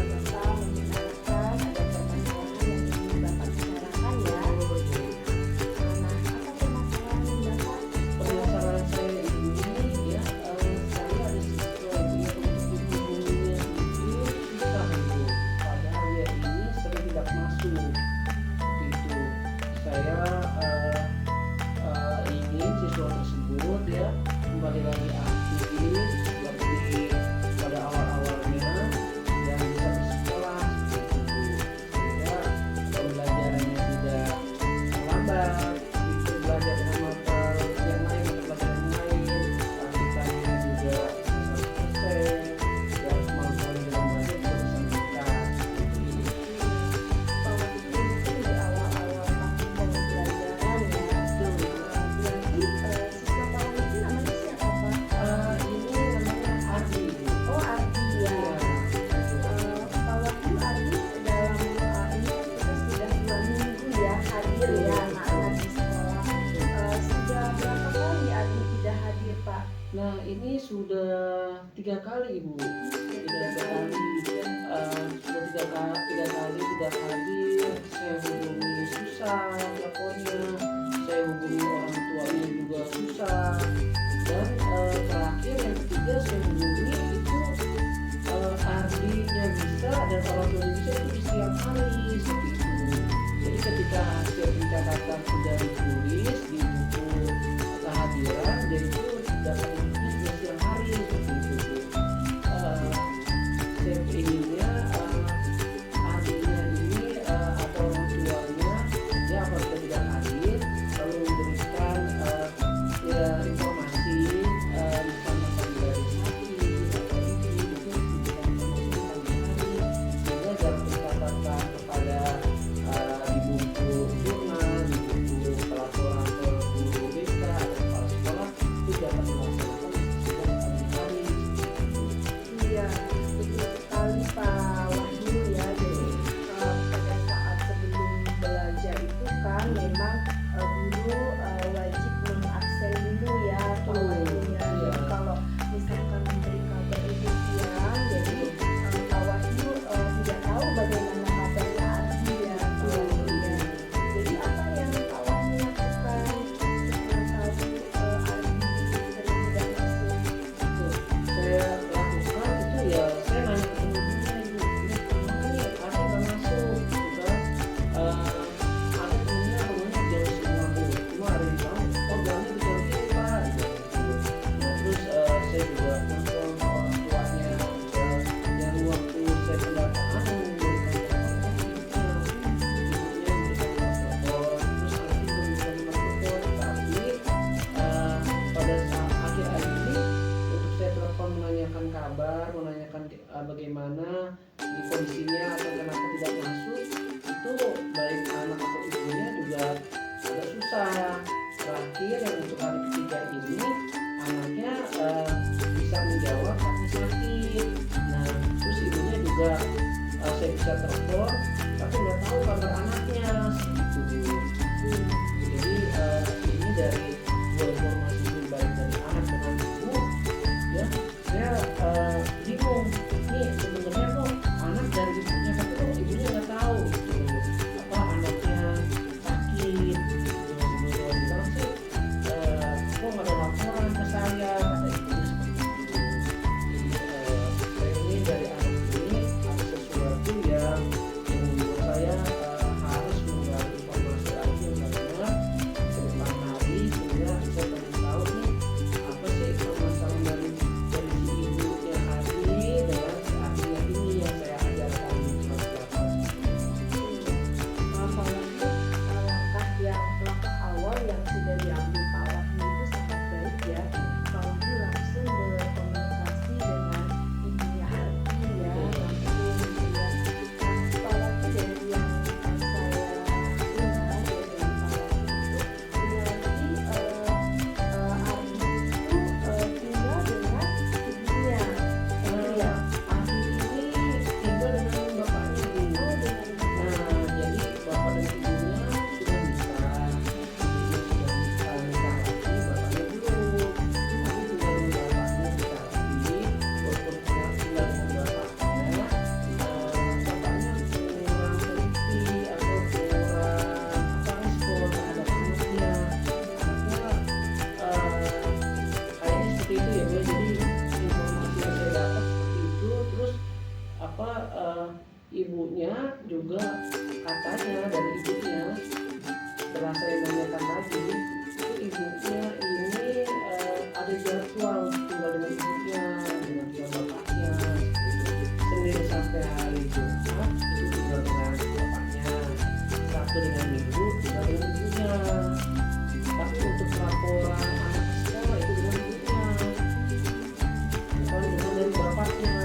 Bapak mengenalkan ada permasalahan yang ingin Bapak bicarakan ya. Nah, apa permasalahan Bapak? Permasalahan saya ini ya, saya ada siswa yang untuk dihubunginya itu susah itu, padahal ya ini sering tidak masuk itu. Saya ingin siswa tersebut ya kembali lagi aktif seperti pada awal-awalnya yang bisa bersekolah seperti itu, sehingga pembelajarannya tidak terlambat, itu belajar dengan mata yang lain, mata pelajaran yang lain, aktivitasnya juga 100%, dan kemampuan dalam belajar juga bisa meningkat. Waktu itu di awal-awal tahun pembelajaran ya. Berarti siswa tahun itu namanya siapa Pak? Ini namanya Ardi. Oh Ardi ya. Iya. Pak Wahyu Ardi dalam ini kan kita sudah 2 minggu ya hadir ya anak-anak di sekolah. Sudah berapa kali Ardi tidak hadir Pak? Nah ini sudah 3 kali Ibu. Sudah 3 kali. Sudah tiga kali tidak hadir. Saya hubungi susah teleponnya. Saya hubungi orang tuanya juga susah. Dan terakhir yang ketiga saya hubungi itu Ardinya bisa dan orang tuanya bisa itu di siang hari seperti itu. Jadi ketika hasil pencatatan sudah ditulis di buku kehadiran, dia itu dapat ditulis di siang hari seperti itu. Saya inginnya Ardinya ini atau orang tuanya ya apabila tidak hadir lalu memberikan ya informasi misalnya pagi dari sakit atau itu bisa informasi pagi hari sehingga dalam pencatatan kepada di buku jurnal, di buku pelaporan ke guru BK atau kepala sekolah itu dapat dilaksanakan sejak pagi hari. Iya, betul sekali Pak Wahyu ya. Jadi pada saat sebelum belajar itu kan memang guru wajib mengabsen dulu ya Pak Wahyu ya. Iya. Jadi kalau misalkan memberi kabar itu siang, jadi Pak Wahyu tidak tahu bagaimana kabarnya Ardi ya Pak Wahyu ya. Jadi apa yang Pak Wahyu lakukan setelah tahu Ardi sering tidak masuk? Itu saya lakukan itu ya saya nanya ke temen-temennya Ibu, ini kemana nih ada nggak masuk gitu kan. Ada temennya jam 9 cuma ada yang bilang oh jamnya diganti Pak gitu. Nah terus saya juga telepon ke orang tuanya yang waktu saya pendataan memberikan telepon terus nanti memberikan nomor telepon, tapi pada saat akhir-akhir ini untuk saya telepon menanyakan kabar, menanyakan bagaimana di kondisinya atau kenapa tidak masuk, itu baik anak atau ibunya juga agak susah. Terakhir yang untuk hari ketiga ini anaknya bisa menjawab tapi sakit. Nah terus ibunya juga saya bisa telepon tapi nggak tahu kabar anaknya seperti itu. Jadi ini dari dua informasi baik dari anak dengan ibu ya saya bingung nih sebenarnya kok anak dari ibunya tapi kok ibunya nggak tahu gitu apa anaknya sakit gitu. Sebelum bilang sih kok nggak ada laporan ke saya kata ibunya seperti itu. Jadi saya ini dari anak ini ada sesuatu yang setelah saya tanyakan lagi, itu ibunya ini ada jadwal tinggal dengan ibunya, dengan bapaknya, Senin sampai hari Jumat itu tinggal dengan bapaknya, Sabtu dengan Minggu tinggal dengan ibunya. Tapi untuk laporan anak sekolah itu dengan ibunya, bukan dengan dari bapaknya.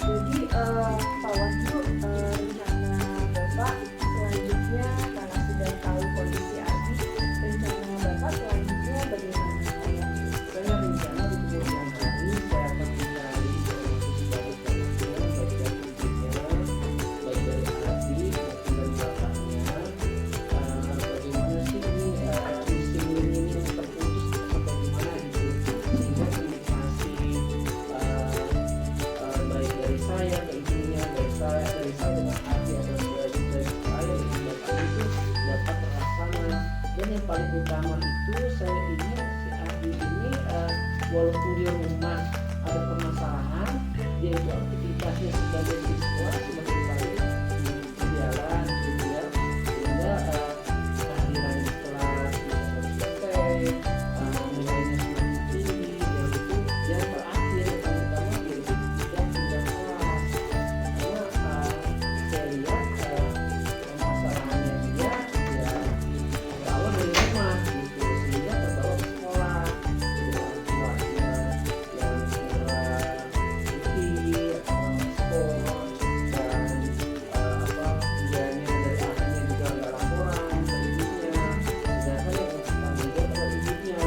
Jadi Pak Wahyu, rencana Bapak selanjutnya karena sudah tahu kondisi Abi, rencana Bapak selanjutnya bagaimana Pak Wahyu? Saya rencana di kemudian hari saya akan mencari informasi sebanyak-banyaknya, baik dari ibunya, baik dari adik maupun dari bapaknya. Bagaimana sih ini musim ini yang terputus atau bagaimana gitu, sehingga komunikasi baik dari saya ke ibunya, dari saya dengan adik atau dari saya dengan bapak itu dapat terlaksana. Dan yang paling utama itu saya ingin si Abi ini walaupun di rumah ada permasalahan, dia itu aktivitasnya sebagai siswa semakin baik berjalan gitu ya, sehingga kehadiran di kelas bisa selesai, nilainya semakin tinggi, dan itu yang terakhir yang paling utama dia itu tidak pindah kelas. Karena saya lihat permasalahannya dia ya berawal dari rumah gitu, sehingga terbawa ke sekolah jadi orang tuanya yang segera cuti atau skor, dan ujiannya dari akhirnya juga nggak laporan ke ibunya, sedangkan yang tanggung jawab adalah ibunya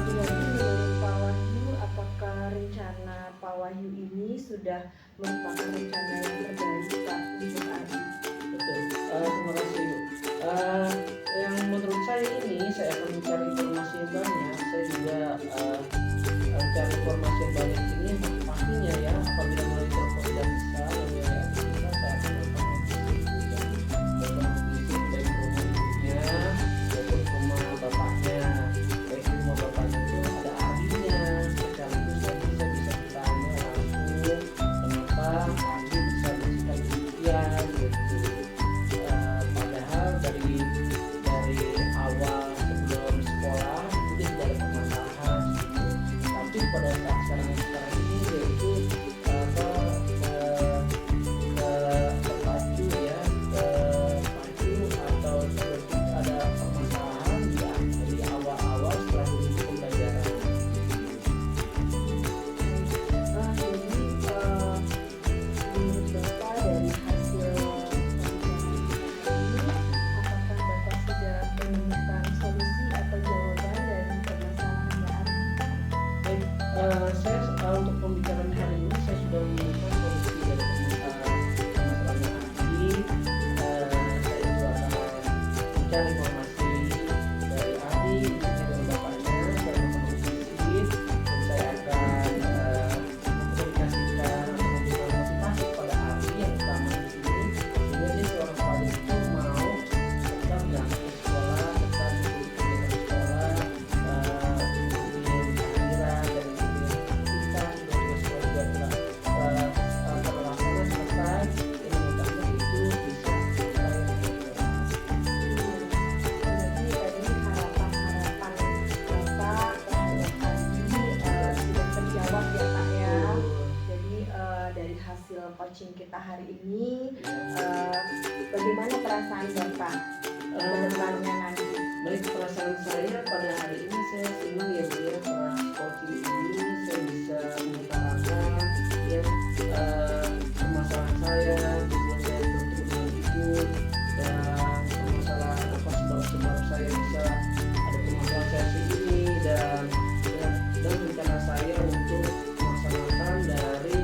Berarti menurut Pak Wahyu, apakah rencana Pak Wahyu ini sudah merupakan rencana yang terbaik Pak untuk Abi? betul. Terima kasih Ibu. Yang menurut saya ini saya akan mencari informasi yang banyak. Saya juga mencari informasi yang banyak ini pastinya ya, apabila melalui telepon tidak bisa, melalui WA bisa, saya akan melakukan fisik baik ke rumah ibunya maupun ke rumah bapaknya. Baik di rumah bapaknya itu ada adinya, sekaligus nanti saya bisa bertanya langsung kenapa Adi bisa bersikap demikian gitu. Padahal dari awal sebelum sekolah itu dia tidak ada permasalahan gitu. Tapi pada saat sekarang ini dia itu terpacu ya, terpacu atau seperti ada permasalahan di awal-awal setelah lulus pembelajaran. Jadi menurut Bapak dari hasil pembicaraan kita hari ini, apakah Bapak sudah menemukan solusi atau jawaban dari permasalahan Abi? Baik, saya untuk pembicaraan hari ini saya sudah menemukan solusi dari permasalahan Adi. Saya itu akan mencari informasi dari Adi, ibunya dan bapaknya, saya akan menganalisis dan saya akan mengkomunikasikan atau memberikan motivasi kepada Adi yang utama di sini, sehingga dia seorang pada itu mau tetap berangkat ke sekolah, tetap mengikuti kegiatan sekolah, ikutin kehadiran dan ikutin aktivitas dan juga sekolah juga terlaksana selesai. Yang utama itu bisa selesai dengan jelas. Berarti tadi harapan-harapan Bapak terhadap Abi sudah terjawab ya Pak ya. Jadi dari hasil coaching kita hari ini, bagaimana perasaan Bapak ke depannya nanti? Baik, perasaan saya pada hari ini saya senang ya Bu ya, setelah coaching ini saya bisa mengutarakan ya permasalahan saya, tujuan saya bertemu dengan ibu, dan permasalahan apa sebab saya bisa ada permasalahan saya segini, dan rencana saya untuk melaksanakan dari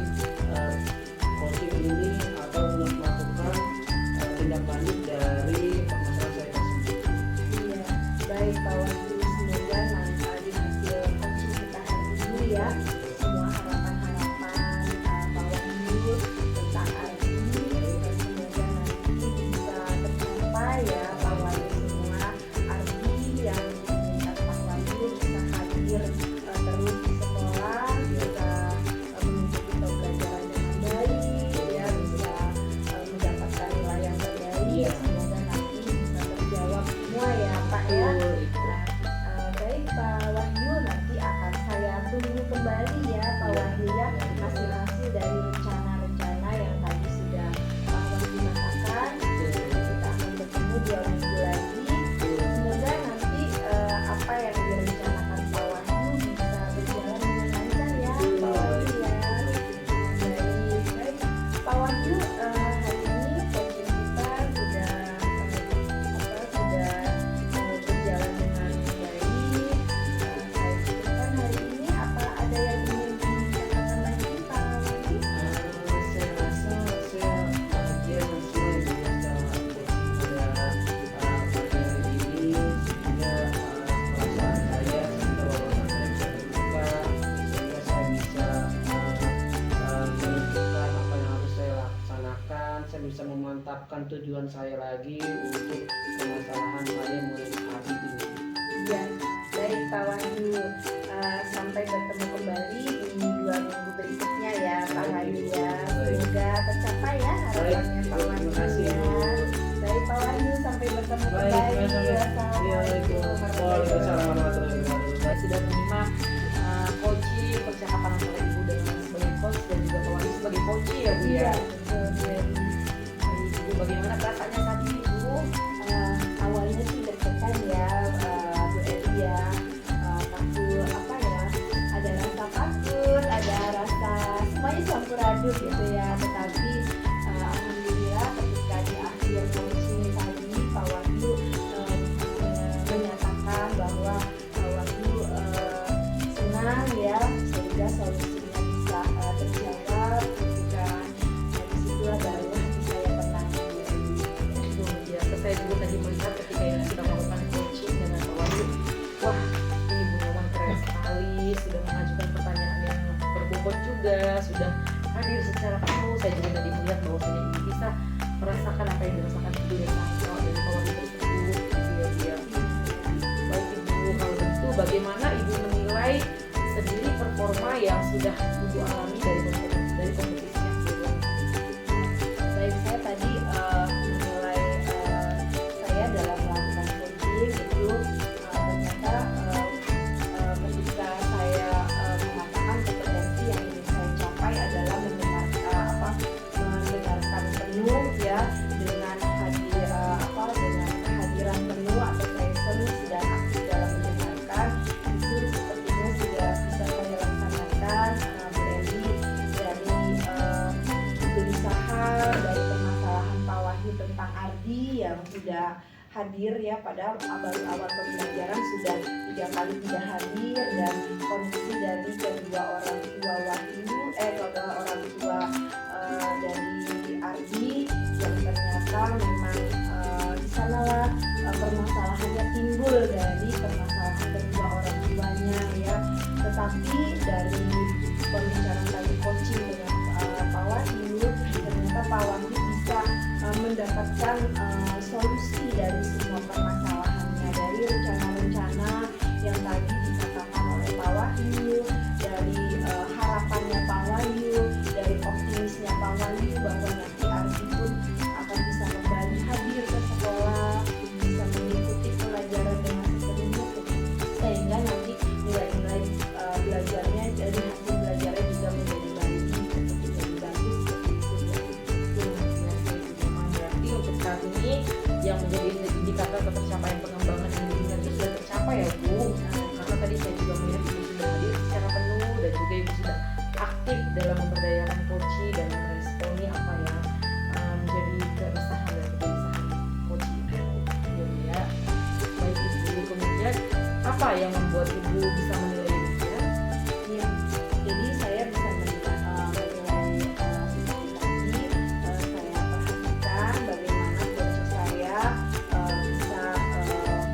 coaching ini atau melakukan tindak lanjut dari permasalahan saya tersebut. Iya, baik Pak Wahyu, semoga nanti di hasil coaching kita hari ini ya, semua harapan-harapan Pak Wahyu bisa memantapkan tujuan saya lagi untuk permasalahan saya mengenai Ardi ini. Ya, baik Pak Wahyu. Sampai bertemu kembali di 2 minggu berikutnya ya Pak Wahyu ya. Semoga tercapai ya harapannya Pak Wahyu Terima kasih, ya. Bu. Baik Pak Wahyu, sampai bertemu Baik, kembali. Assalamualaikum warahmatullahi wabarakatuh. Saya sudah menyimak coaching percakapan antara ibu dengan sebagai coach dan juga Pak Wahyu sebagai coach ya Bu Iya, ya. betul. Ibu bagaimana perasaannya tadi Ibu? Awalnya sih deg-degan ya Bu Eli ya. Takut apa ya, ada rasa takut, ada rasa semuanya campur aduk gitu ya. Tetapi alhamdulillah ketika di akhir coaching tadi Pak Wahyu menyatakan bahwa Pak Wahyu senang ya sehingga solusinya bisa terjawab gitu kan. Nah, disitulah baru hati saya tenang Bu Eli. Luar biasa. Saya juga tadi melihat ketika yang sudah melakukan coaching dengan Pak Wahyu, wah ini Bu Nyoman keren sekali, sudah mengajukan pertanyaan yang berbobot juga, sudah hadir secara penuh. Saya juga tadi melihat bahwasanya ibu bisa merasakan apa yang dirasakan ibu dan kakak dari Pak Wahyu tersebut gitu ya. Baik Ibu, kalau begitu bagaimana Ibu menilai sendiri performa yang sudah Ibu alami dari kompetisinya sebelumnya? Baik, saya tadi menilai saya dalam melakukan coaching itu ternyata ketika saya mengatakan kompetensi yang ingin saya capai adalah mendengarkan penuh ya dengan dengan kehadiran penuh atau presence dan aktif dalam mendengarkan itu sepertinya sudah bisa saya laksanakan Bu Eli dari berusaha dari permasalahan Pak Wahyu tentang Ardi yang tidak hadir ya, padahal awal pembelajaran sudah 3 kali tidak hadir, dan kondisi dari kedua orang tua dari Ardi yang ternyata memang di sanalah permasalahannya timbul dari permasalahan kedua orang tuanya ya. Tetapi dari pembicaraan tadi coaching dengan Pak Wahyu, ternyata Pak Wahyu bisa mendapatkan solusi dari semua permasalahannya, dari rencana-rencana yang tadi dikatakan oleh Pak Wahyu, dari harapannya Pak Wahyu, dari optimisnya Pak Wahyu bahwa nanti Ardi pun akan bisa kembali hadir ke sekolah, bisa mengikuti pelajaran dengan sepenuhnya, sehingga nanti nilai-nilai belajarnya dari hasil belajarnya juga menjadi baik, menjadi bagus Berarti untuk saat ini yang menjadi indikator ketercapaian pengembangan dirinya itu sudah tercapai ya Bu. Karena tadi saya juga melihat Ibu sudah hadir secara penuh dan juga Ibu sudah aktif dalam memberdayakan coaching dan meresponi apa yang menjadi keresahan dan kegelisahan coaching ya. Baik Ibu, kemudian apa yang membuat Ibu bisa menilai dirinya? ya. Jadi saya bisa menilai seperti tadi saya perhatikan bagaimana coach saya bisa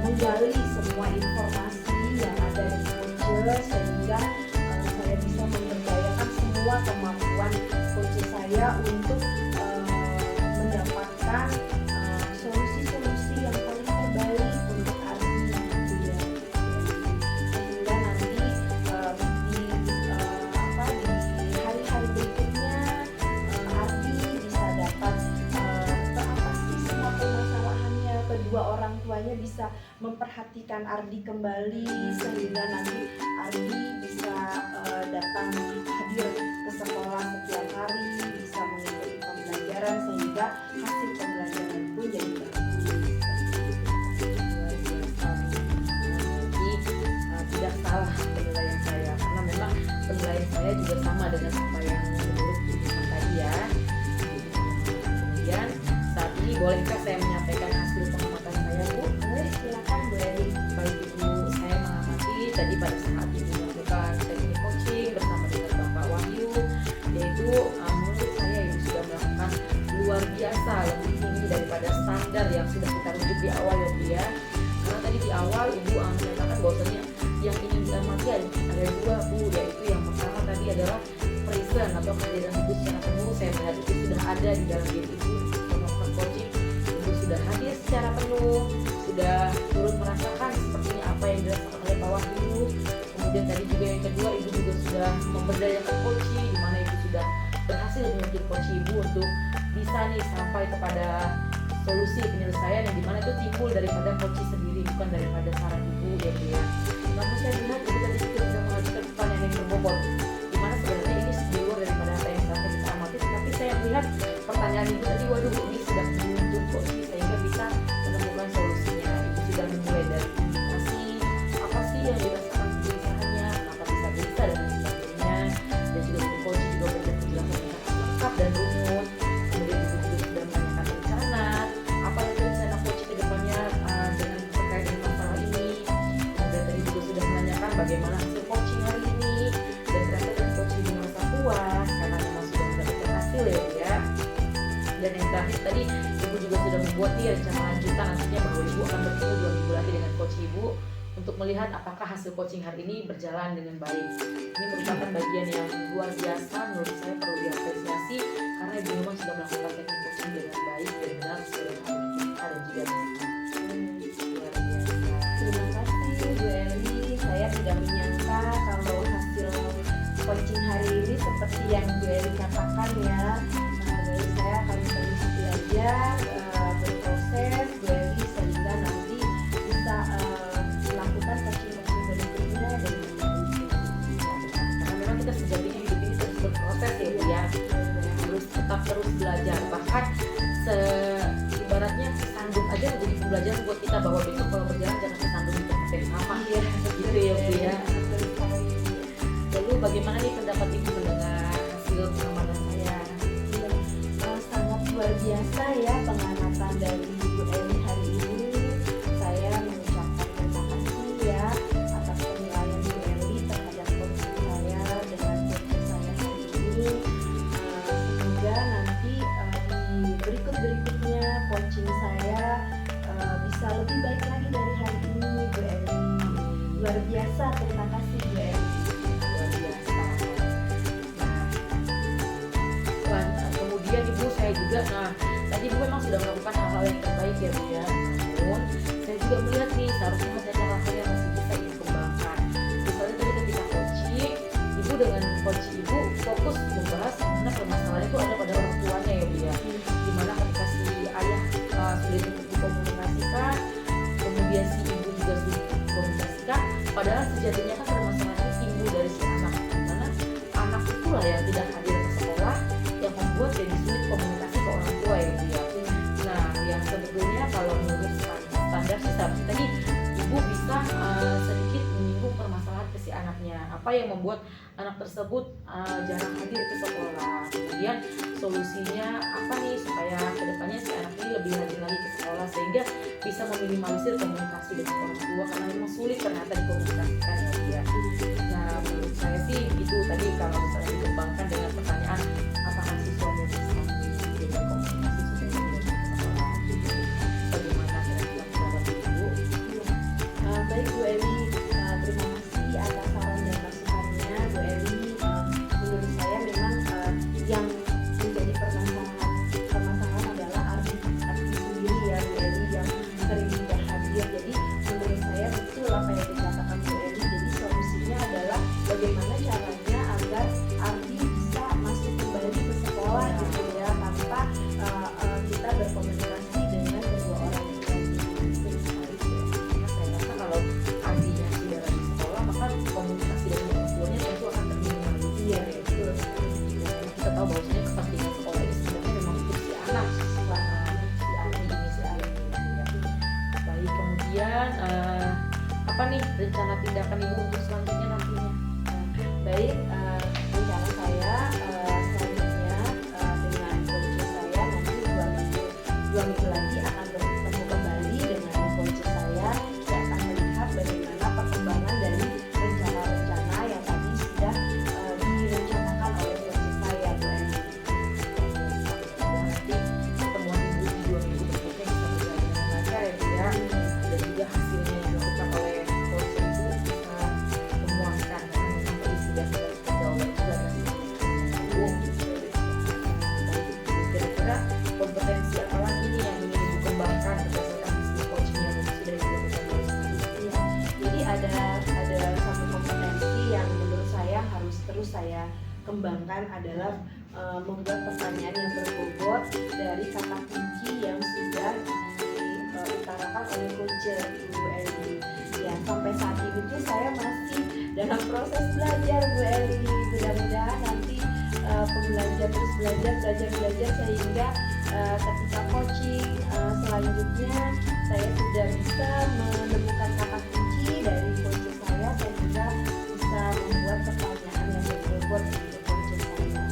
menggali semua informasi yang ada di coach, sehingga saya bisa memberdayakan semua kemampuan coach saya untuk mendapatkan solusi-solusi yang paling terbaik untuk Ardi gitu ya. Sehingga nanti di hari-hari berikutnya Ardi bisa dapat teratasi semua permasalahannya, kedua orang tuanya bisa memperhatikan Ardi kembali, sehingga nanti Ardi bisa datang hadir ke sekolah setiap hari, bisa mengikuti pembelajaran sehingga hasil pembelajaran pun jadi bagus. Jadi tidak salah penilaian saya, karena memang penilaian saya juga sama dengan apa yang menurut Ibu tadi ya. Kemudian saat ini bolehkah saya menyampaikan hasil pengamatan saya Bu? Boleh, silakan Bu Eli. Baik Ibu, saya mengamati tadi pada saat Ibu melakukan teknik coaching bersama dengan Bapak Wahyu, yaitu menurut saya Ibu sudah melakukan luar biasa, lebih tinggi daripada standar yang sudah kita rujuk di awal ya Bu ya. Karena tadi di awal Ibu menyatakan bahwasanya yang ingin diamati ada 2 Bu, yaitu yang pertama tadi adalah present atau kehadiran Ibu secara penuh. Saya melihat itu sudah ada di dalam diri Ibu penuh, sudah turut merasakan sepertinya apa yang dirasakan oleh Pak Wahyu. Kemudian tadi juga yang kedua, ibu juga sudah memberdayakan coach, di mana ibu sudah berhasil membentuk coach ibu untuk bisa nih sampai kepada solusi penyelesaian yang dimana itu timbul daripada coach sendiri, bukan daripada saran ibu ya Bu ya. Namun saya melihat ibu tadi juga sudah mengajukan pertanyaan yang berbobot, dimana sebenarnya ini di luar daripada apa yang seharusnya kita amati, tapi saya melihat pertanyaan ibu tadi, waduh ini sudah menuntut coach sehingga bisa menemukan solusinya. Ibu sudah memulai dari indikasi apa sih yang dirasakan kegelisahannya, kenapa bisa gelisah dan lain sebagainya, dan juga untuk coach juga memberikan penjelasan yang sangat lengkap dan runut. Kemudian ibu juga sudah menanyakan rencana, apa yang rencana coach ke depannya dengan terkait dengan masalah ini. Kemudian tadi juga sudah menanyakan bagaimana hasil coaching hari ini, dan ternyata dari coach ibu merasa puas karena memang sudah mendapatkan hasil ya Bu ya. Dan yang terakhir tadi ibu juga sudah membuat nih rencana lanjutan, nantinya bahwa ibu akan bertemu 2 minggu lagi dengan coach ibu untuk melihat apakah hasil coaching hari ini berjalan dengan baik. Ini merupakan bagian yang luar biasa, menurut saya perlu diapresiasi karena ibu memang sudah melakukan teknik coaching dengan baik dan benar sesuai dengan apa yang kita dan juga ibu. Luar biasa. Terima kasih Bu Eli. Saya tidak menyangka kalau hasil coaching hari ini seperti yang Bu Eli katakan ya. Dari saya akan terus belajar, berproses Bu Eli sehingga nanti bisa melakukan coaching berikutnya dan Karena memang kita sejatinya hidup ini terus berproses ya Bu ya, harus tetap terus belajar, bahkan ibaratnya sandung aja menjadi pembelajaran buat kita bahwa besok kalau berjalan jangan sandung di tempat yang sama ya, gitu ya Bu ya. Lalu bagaimana nih pendapat ibu mendengar hasil pengamatan saya? sangat luar biasa ya pengamatan dari Bu Eli hari ini. Saya mengucapkan terima kasih ya atas penilaian Bu Eli terhadap coaching saya dengan coaching saya hari ini. Semoga nanti di berikutnya coaching saya bisa lebih baik lagi dari hari ini Bu Eli. Luar biasa, terima kasih Bu Eli. Luar biasa. Kemudian ibu saya juga, tadi ibu memang sudah melakukan hal-hal yang terbaik ya Bu ya. Namun saya juga melihat nih seharusnya masih ada hal-hal yang masih bisa ibu kembangkan. Misalnya tadi ketika coaching, ibu dengan coach ibu fokus membahas mana permasalahan itu ada pada orang tuanya ya Bu ya. Dimana ketika si ayah sulit untuk dikomunikasikan, kemudian si ibu juga sulit untuk dikomunikasikan, padahal sejatinya kan permasalahan ini timbul dari si anak, karena anak itulah yang tidak hadir ke sekolah yang membuat jadi sulit komunikasi ke orang tua ya Bu ya. Nah yang sebetulnya kalau menurut standar sih seharusnya tadi ibu bisa sedikit menyinggung permasalahan ke si anaknya, apa yang membuat anak tersebut jarang hadir ke sekolah, kemudian solusinya apa nih supaya kedepannya si anak ini lebih rajin lagi ke sekolah sehingga bisa meminimalisir komunikasi dengan orang tua karena memang sulit ternyata dikomunikasikan ya Bu ya. Nah menurut saya sih itu tadi kalau misalnya dikembangkan dengan pertanyaan apakah siswanya bisa dengan komunikasi supaya tidak ke sekolah, bagaimana kira-kira pendapat ibu? Baik Bu Eli, terima kasih atas saran dan masukannya Bu Eli. Menurut saya memang yang menjadi permasalahan adalah arti sendiri ya Bu Eli yang sering tidak hadir. Jadi menurut saya betul apa yang dikatakan Bu Eli. Jadi solusinya adalah bagaimana caranya agar Ardi bisa masuk kembali ke sekolah gitu ya, tanpa kita berkomunikasi dengan kedua orang tua. Saya rasa kalau artinya sudah di sekolah maka komunikasi dengan orang tuanya tentu akan terminimalisir ya betul. Kita tahu bahwasanya kepentingan sekolah ini sebenarnya memang untuk si anak, si Ardi ini ya. Baik, kemudian apa nih rencana tindakan ibu untuk selanjutnya nantinya? Baik, rencana saya selanjutnya dengan coach saya nanti 2 minggu lagi akan bertemu kembali dengan coach saya. Saya akan melihat bagaimana perkembangan dari rencana-rencana yang tadi sudah direncanakan oleh coach saya Bu Eli. Nanti pertemuan ibu di 2 minggu berikutnya bisa berjalan dengan lancar ya Bu ya, dan juga hasilnya yang dilakukan oleh coach ibu bisa memuaskan karena memang tadi sudah kembangkan adalah membuat pertanyaan yang berbobot dari kata kunci yang sudah diutarakan oleh Coach Bu Eli. Ya, sampai saat ini tuh saya masih dalam proses belajar Bu Eli. Mudah-mudahan nanti pembelajar terus belajar sehingga ketika coaching selanjutnya saya sudah bisa menemukan kata kunci dari coach saya sehingga bisa membuat pertanyaan yang berbobot untuk coach saya.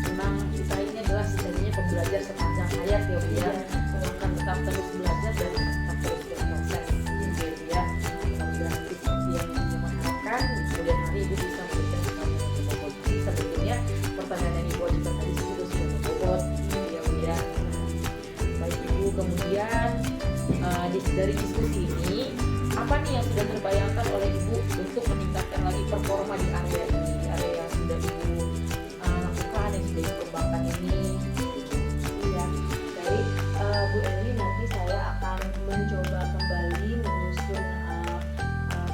Memang kita ini adalah sebenarnya pembelajar sepanjang hayat ya Bu ya. Akan tetap terus belajar dan tetap terus berproses gitu ya. Mudah-mudahan nanti seperti yang Ibu harapkan kemudian hari Ibu bisa memberikan pertanyaan yang berbobot. Jadi sebetulnya pertanyaan yang Ibu ajukan tadi juga sudah berbobot gitu ya Bu ya. Baik Ibu, kemudian dari diskusi ini apa nih yang sudah terbayangkan oleh Ibu untuk meningkatkan lagi performa di area ini, di area yang sudah Ibu lakukan, yang sudah Ibu kembangkan ini? Ya, baik Bu Eli, nanti saya akan mencoba kembali menyusun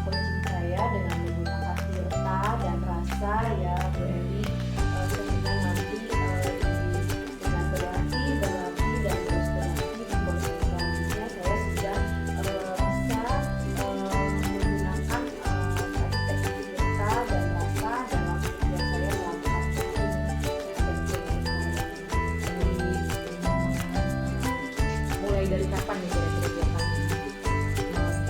coaching saya dengan menggunakan filta dan rasa ya Bu Eli, sehingga nanti dengan berlatih dan terus berlatih di coaching selanjutnya saya sudah bisa menggunakan teknik filta dan rasa dalam setiap saya melakukan Mulai dari kapan nih kira-kira dia akan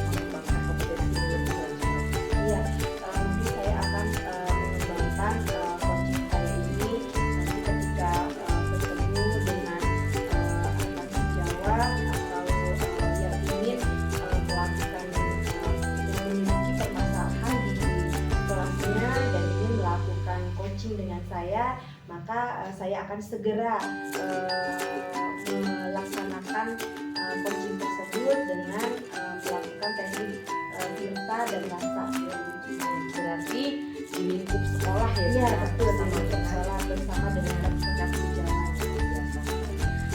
mengembangkan kompetensi ini lebih lanjut? Iya, nanti saya akan mengembangkan coaching saya ini nanti ketika bertemu dengan anak sejawat atau yang ingin melakukan yang memiliki permasalahan di kelasnya dan ingin melakukan coaching dengan saya, maka saya akan segera melaksanakan coaching tersebut dengan melakukan teknik filta dan rasa. Berarti di lingkup sekolah ya? Iya, Bu, betul, bersama bersama dengan rekan-rekan sejawat. biasa.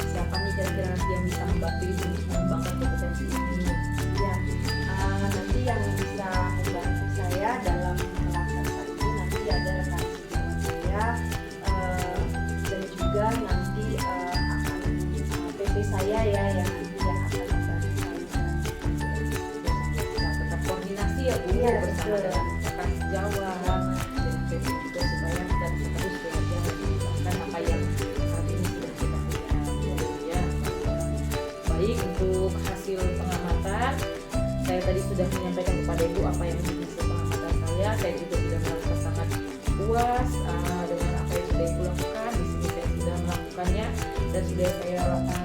Siapa nih kira-kira nanti yang bisa membantu Ibu untuk mengembangkan kompetensi ini? Ya, nanti yang bisa membantu saya dalam melaksanakan ini nanti ada rekan sejawat saya dan juga nanti akan PP saya ya yang nanti yang akan membantu saya. Nah, tetap koordinasi ya Bu, Iya, bersama betul. dengan rekan sejawat dan PP juga supaya kita bisa terus belajar dan mengembangkan apa yang saat ini sudah kita punya gitu ya. Baik, untuk hasil pengamatan saya tadi sudah menyampaikan kepada Ibu apa yang menjadi hasil pengamatan saya juga sudah merasa sangat puas dengan apa yang sudah Ibu lakukan. Di sini saya sudah melakukannya dan sudah saya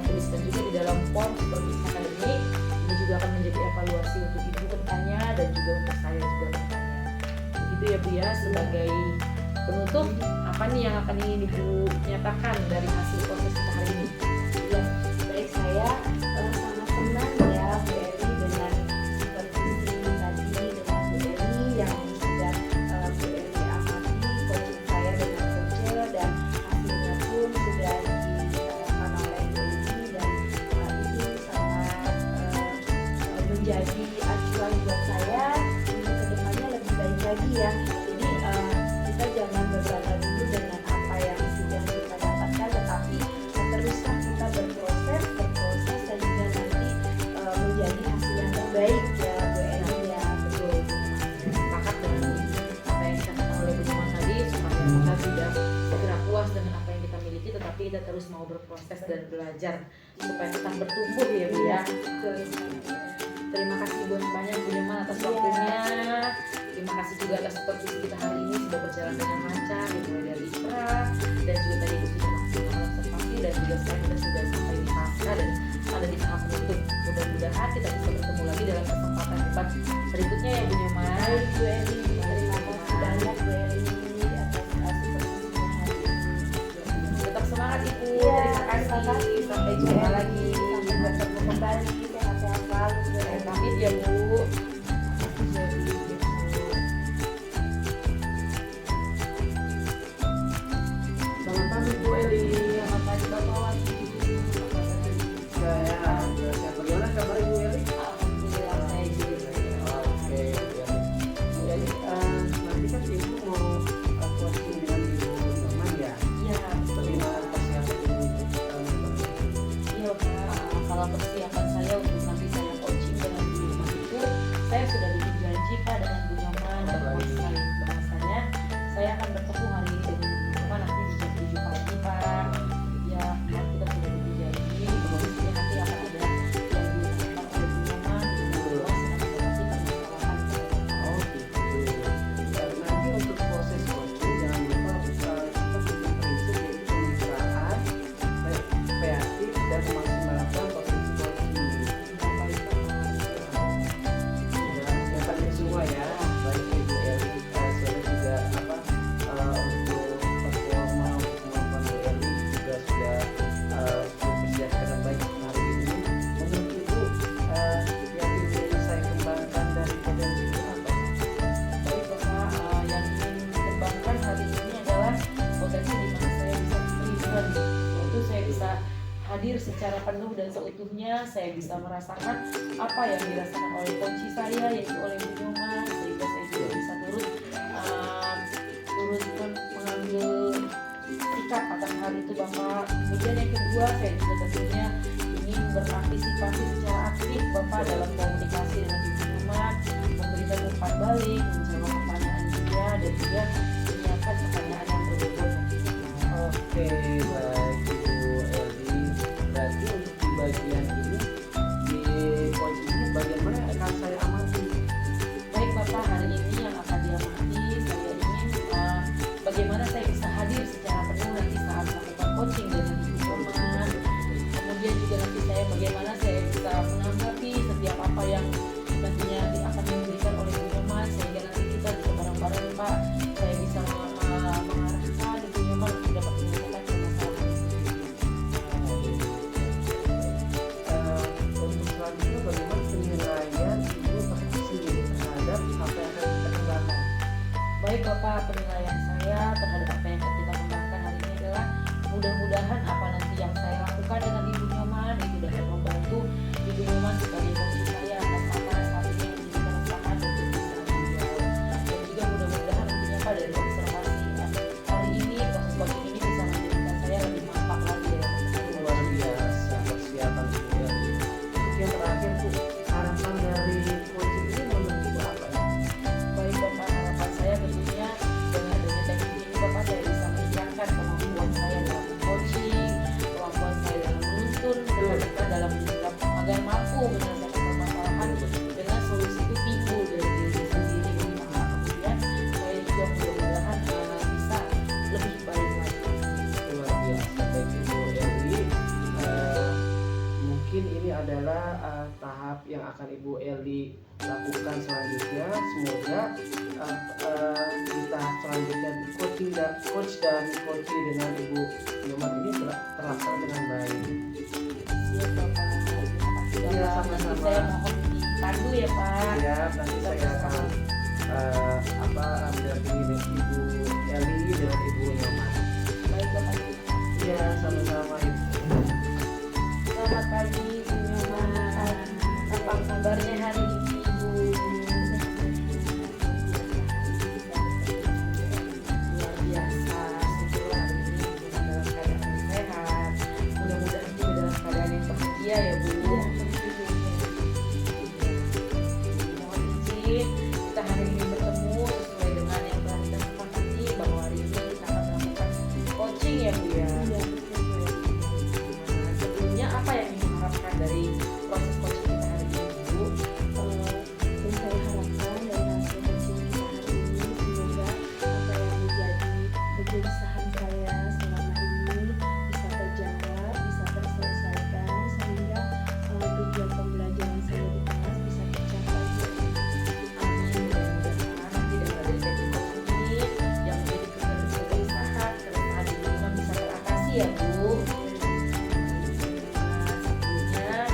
tuliskan juga di dalam form seperti akademik. Ini juga akan menjadi evaluasi untuk Ibu ke depannya dan juga untuk saya juga ke depannya. Begitu ya Bu ya, sebagai penutup apa nih yang akan ingin Ibu nyatakan dari hasil proses kita hari ini? Ya, baik, saya sangat senang ya Bu Eli dengan supervisi tadi dengan Bu Eli yang sudah Bu Eli amati coaching saya dengan coach dan hasilnya pun sudah diterapkan oleh Bu Eli dan itu sangat menjadi acuan buat saya untuk kedepannya lebih baik lagi ya. Jadi kita jangan berbangga dulu dengan apa yang sudah kita dapatkan, tetapi teruslah kita berproses sehingga nanti menjadi hasil yang terbaik ya Bu Eli ya. Betul, sepakat dengan apa yang disampaikan oleh Bu Nyoman tadi supaya kita tidak segera puas dengan apa yang kita miliki, tetapi kita terus mau berproses dan belajar supaya tetap bertumbuh ya Bu ya. Betul. Terima kasih banyak Bu Nyoman atas waktunya. Terima kasih juga atas supervisi kita hari ini sudah berjalan dengan lancar, dimulai dari pra dan juga tadi Ibu sudah maksimal observasi dan juga sekarang kita sudah sampai di pasca dan ada di tahap penutup. Mudah-mudahan kita bisa bertemu lagi dalam kesempatan debat berikutnya ya Bu Nyoman. Baik Bu Eli, terima kasih banyak Bu Eli atas supervisinya hari ini. Tetap semangat Ibu. Iya, Terima kasih. Sampai jumpa lagi. Sampai bertemu kembali, sehat-sehat selalu Bu Eli. Pamit ya Bu. Selamat pagi Bu Eli. Selamat pagi Bapak Wati. Ya, bagaimana kabar Ibu Eli? Alhamdulillah saya juga. Oke, Bu Eli. Bu Eli, persiapan saya untuk nanti saya coaching dengan Bu Nyoman itu, saya sudah bikin janji Pak dengan Bu Nyoman dan bahwasanya saya akan bertemu hari ini dengan Bu Nyoman nanti di jam 7 pagi Pak. Ya, kita sudah bikin janji, kemudian nanti akan ada yang dilakukan oleh Bu Nyoman di luas akan mengatasi permasalahan. Oh gitu. Dan nanti untuk proses coaching jangan lupa kita punya prinsip yaitu kemitraan, kreatif dan memaksimalkan potensi coaching. Yang penting semua ya, baik Ibu Eli, saya juga untuk performa untuk kemampuan Bu Eli juga sudah dipersiapkan dengan baik hari ini. Menurut Ibu yang ingin saya kembangkan dari potensi itu apa? Baik Bapak, yang ingin dikembangkan hari ini adalah potensi di mana saya bisa terlibat, yaitu saya bisa hadir secara penuh dan seutuhnya, saya bisa merasakan apa yang dirasakan oleh kunci saya yaitu oleh Bu Nyoman, sehingga saya juga bisa turut mengambil sikap atas hal itu Bapak. Kemudian yang kedua, saya juga tentunya ingin berpartisipasi secara aktif Bapak dalam komunikasi dengan Ibu Nyoman, memberikan umpan balik, menjawab pertanyaan dia dan juga menyiapkan pertanyaan yang berbobot nanti Bapak. Oke, baik Ibu Eli. Berarti untuk di bagian ini di coaching ini bagian mana yang akan saya amati? Baik Bapak, hari ini yang akan diamati saya ingin bagaimana saya bisa hadir secara penuh nanti saat melakukan coaching dengan Ibu Nyoman. Kemudian juga nanti bagaimana saya bisa menanggapi setiap apa yang nantinya akan diberikan oleh Bu Nyoman, sehingga nanti kita bisa bareng-bareng Pak, saya bisa mengarahkan Ibu Nyoman untuk dapat menyelesaikan permasalahan. Untuk selanjutnya bagaimana penilaian Ibu sendiri terhadap apa yang akan kita kembangkan? Baik Bapak, penilaian saya terhadap apa yang akan kita kembangkan hari ini adalah mudah-mudahan apa nanti yang saya lakukan dengan Ibu Nyoman itu dapat membantu Ibu Nyoman sebagai coaching saya atas apa saat ini yang menjadi keresahan dan kegelisahan beliau. Dan juga mudah-mudahan nantinya Pak dari observasi hari ini proses coaching ini bisa menjadikan saya lebih mantap lagi dalam Luar biasa persiapan Bu Eli. Untuk yang terakhir Bu, harapan dari coaching ini menurut Ibu apa ya? Baik Bapak, harapan saya tentunya dengan adanya teknik ini Bapak, saya bisa meningkatkan kemampuan saya dalam coaching, kemampuan saya dalam menuntun, benar-benar dalam agar mampu menyelesaikan permasalahan dengan solusi itu timbul dari diri sendiri Bapak. Kemudian saya juga mudah-mudahan bisa lebih baik lagi. Luar biasa baik Ibu Eli. Mungkin ini adalah tahap yang akan Ibu Eli lakukan selanjutnya. Semoga di tahap selanjutnya di coach dan coaching dengan Ibu Nyoman ini terlaksana dengan baik. Siap Bapak, terima kasih Iya, Bapak. Nanti sama-sama. saya mohon dipandu ya Pak. Ya, nanti saya akan mendampingi Ibu Eli dengan Ibu Nyoman. Baik Bapak. Iya, sama-sama Ibu. Selamat pagi Bu Nyoman. Apa kabarnya hari ini Bu? Luar biasa. Syukurlah hari ini Ibu dalam keadaan yang sehat. Mudah-mudahan juga dalam keadaan yang bahagia ya Bu. Mohon izin kita hari ini bertemu sesuai dengan yang telah kita sepakati bahwa hari ini kita akan melakukan coaching ya Bu ya. Sebelumnya apa yang Ibu harapkan dari proses coaching kita hari ini Bu? Dan saya harapkan dari hasil coaching kita hari ini semoga apa yang menjadi kegelisahan saya selama ini bisa terjawab, bisa terselesaikan sehingga tujuan pembelajaran saya di kelas bisa tercapai. Amin. Mudah-mudahan nanti dengan adanya teknik coaching ini yang menjadi kegelisahan Ibu Nyoman bisa teratasi ya Bu. Sebelumnya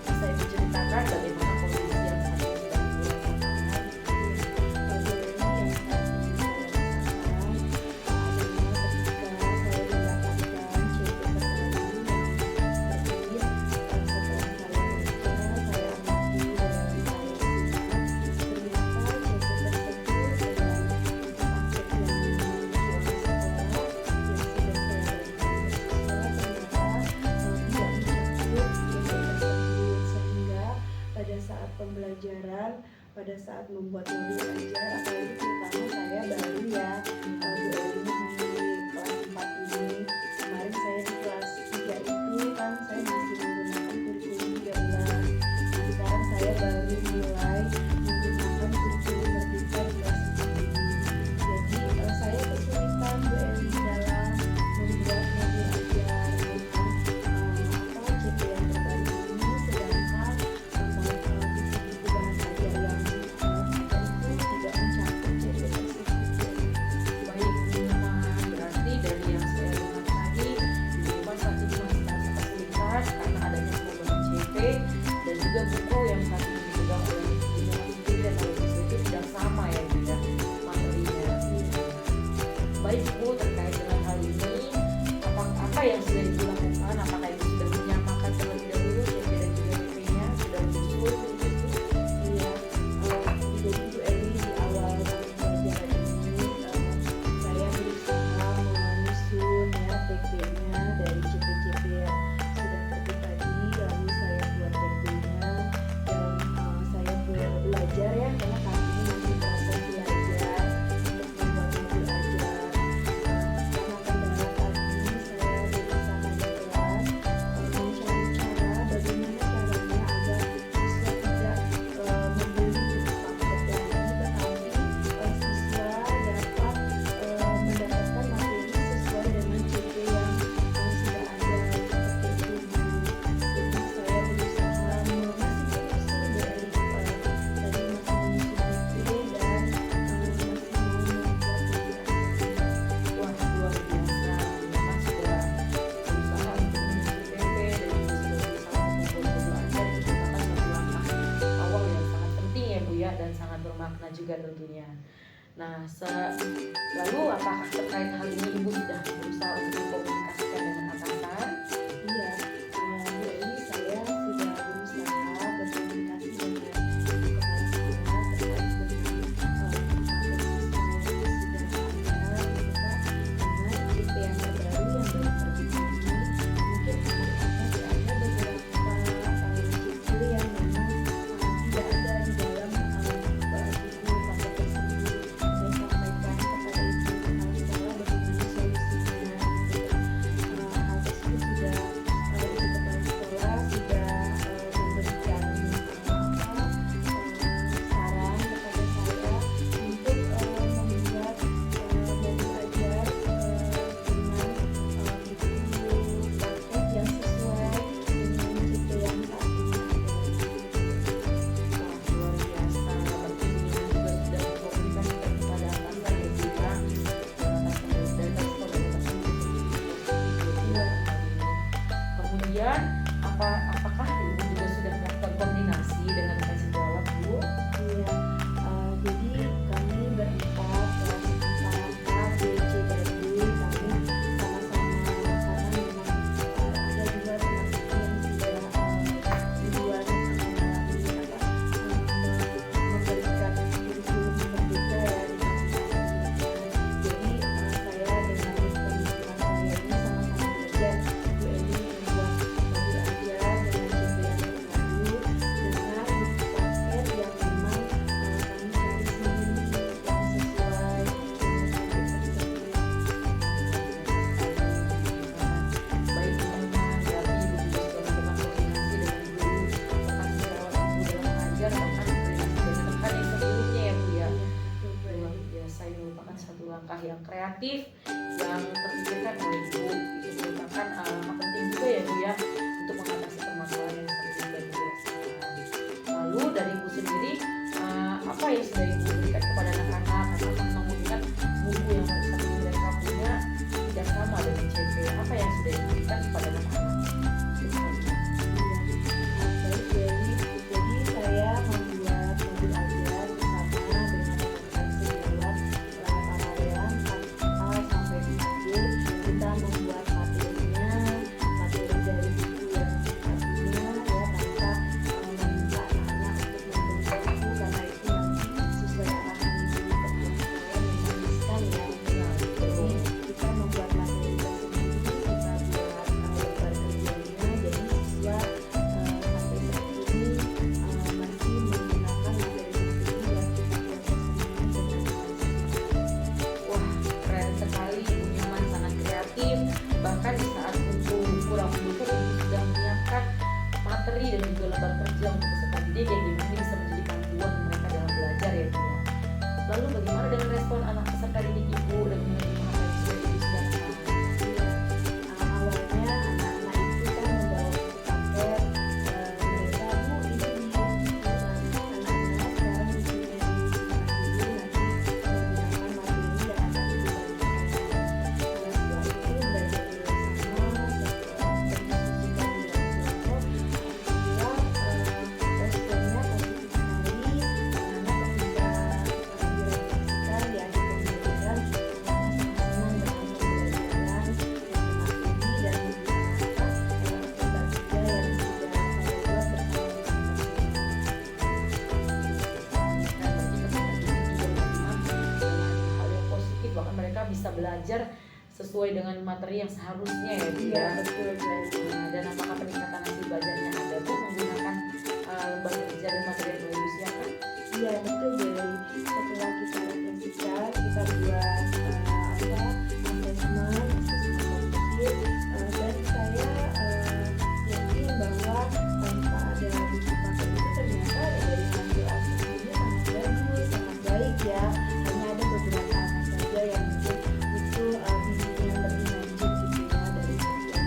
bisa Ibu ceritakan bagaimana kondisi yang saat ini sedang Ibu rasakan. pada saat membuat mobil ajar, apalagi terutama saya baru ya Bu Eli di kelas 4 ini. Kemarin saya di kelas 3 itu kan saya masih menggunakan kurikulum 13. Nah, sekarang saya baru mulai menggunakan kurikulum Merdeka di kelas 4 ini. Jadi saya kesulitan Bu Eli dalam membuat mobil ajar dengan CP yang terbaru ini, sedangkan buku-buku bahan ajar yang ada itu tidak mencakup CP tersebut. Baik teman-teman, berarti dari yang saya dengar tadi, teman saat ini masih merasa kesulitan karena adanya perubahan CP dan juga buku yang saat ini dipegang oleh Ibu sendiri dan oleh siswa itu tidak sama ya Bu ya materinya. Baik Bu, terkait dengan hal ini, apa yang sudah dilakukan? Apakah Ibu sudah menyamakan terlebih dahulu CP dan juga PP-nya sudah menyusun? Iya, jadi Bu Eli di awal pembelajaran ini saya berusaha menyusun ya PP-nya dari CP-CP yang sudah terbit tadi, lalu saya buat PP-nya dan saya belajar ya, karena saat ini masih proses belajar untuk membuat mobil ajar. Karena kendala tadi saya berusaha di kelas mencari cara bagaimana caranya agar siswa tidak membeli buku paket yang ini, tetapi siswa dapat mendapatkan materi sesuai dengan CP yang sudah ada seperti itu Bu. Jadi saya berusaha masih menyusun dari tadi masih menyusun CP dan masih mau membuat mobil ajar. Wah, luar biasa. Memang sudah berusaha untuk menyusun PP dan juga sudah berusaha untuk membuat mobil ajar. Itu merupakan suatu langkah awal yang sangat penting ya Bu ya, dan sangat bermakna juga tentunya. Nah, lalu apakah terkait hal ini Ibu sudah berusaha untuk mengkomunikasikan dengan atasan? Iya, Bu Eli saya sudah berusaha berkomunikasi dengan kepala sekolah terkait dengan paket siswa yang sudah ada gitu kan, dengan CP yang terbaru yang baru terbit ini. Mungkin ada beberapa CP yang memang tidak ada di dalam buku paket tersebut. Saya sampaikan kepada ibu kepala sekolah bagaimana solusinya gitu kan. Hal tersebut sudah ibu kepala sekolah sudah memberikan saran kepada saya untuk membuat mobil ajar dengan buku paket yang sesuai dengan CP yang saat ini ada. Wah, luar biasa. Berarti ini juga sudah mengkomunikasikan kepada atasan ya Bu ya. Atasan dari sekolah dan atasan juga kemudian apakah Ibu juga sudah melakukan koordinasi dengan kasih jawab Bu? Iya, jadi kami berempat kelas 4 A, B, C, dan D kami sama-sama karena memang ada juga teman-teman yang sudah duluan mengalami memberikan kurikulum Merdeka ya di masing-masing. Jadi saya dengan teman-teman saya ini sama-sama belajar. Bu Eli membuat mobil ajar dengan CP yang terbaru dengan buku paket yang memang kami cari sendiri yang sesuai dengan CP tersebut. Baik teman-teman, berarti Ibu juga sudah melakukan koordinasi dengan guru bekas jawab Ibu dalam mengajar, bahkan koordinasi dengan rekan yang sebelumnya ya Bu ya. Luar biasa, ini merupakan satu langkah yang kreatif yang terpikirkan oleh Ibu. Itu merupakan langkah penting juga ya Bu ya untuk mengatasi permasalahan yang saat ini sudah Ibu rasakan. Lalu dari Ibu sendiri, apa yang sudah Ibu berikan kepada anak-anak? Apakah memberikan buku yang saat ini mereka punya tidak sama dengan CP? Apa yang sudah Ibu berikan kepada anak-anak? Baik, jadi saya membuat mobil ajar bersama dengan rekan sejawat paralel A sampai bahkan di saat untuk kurang mendukung ibu sudah menyiapkan materi dan juga lembar kerja untuk peserta didik yang dimana bisa menjadi panduan mereka dalam belajar ya Bu ya. Lalu bagaimana dengan respon anak peserta didik ibu dan menerima apa yang sudah ibu siapkan? Awalnya anak-anak itu kan membawa buku paket, mereka Bu ini anak-anak sekarang di sini dulu nanti menggunakan materi dan akan dibagikan. Setelah itu belajar bersama, berdiskusikan di dalam kelompok, alhamdulillah responnya positif sekali. Anak-anak ketika direfleksikan di akhir pembelajaran, anak-anak sangat senang dengan pembelajaran materi dan beberapa lembar kerja yang sudah saya buat bersama Hal yang positif, bahkan mereka bisa belajar sesuai dengan materi yang seharusnya ya Bu ya. betul Bu. Dan apakah peningkatan hasil belajarnya ada Bu menggunakan lembar kerja dan materi yang ibu siapkan? Iya betul Bu. Setelah kita refleksikan, kita buat asesmen kognitif, dan saya yakin bahwa tanpa ada buku paket itu ternyata dari hasil asesmennya sangat bagus, sangat baik ya. Hanya ada beberapa anak saja yang mungkin itu bimbingan lebih lanjut gitu ya dari sekian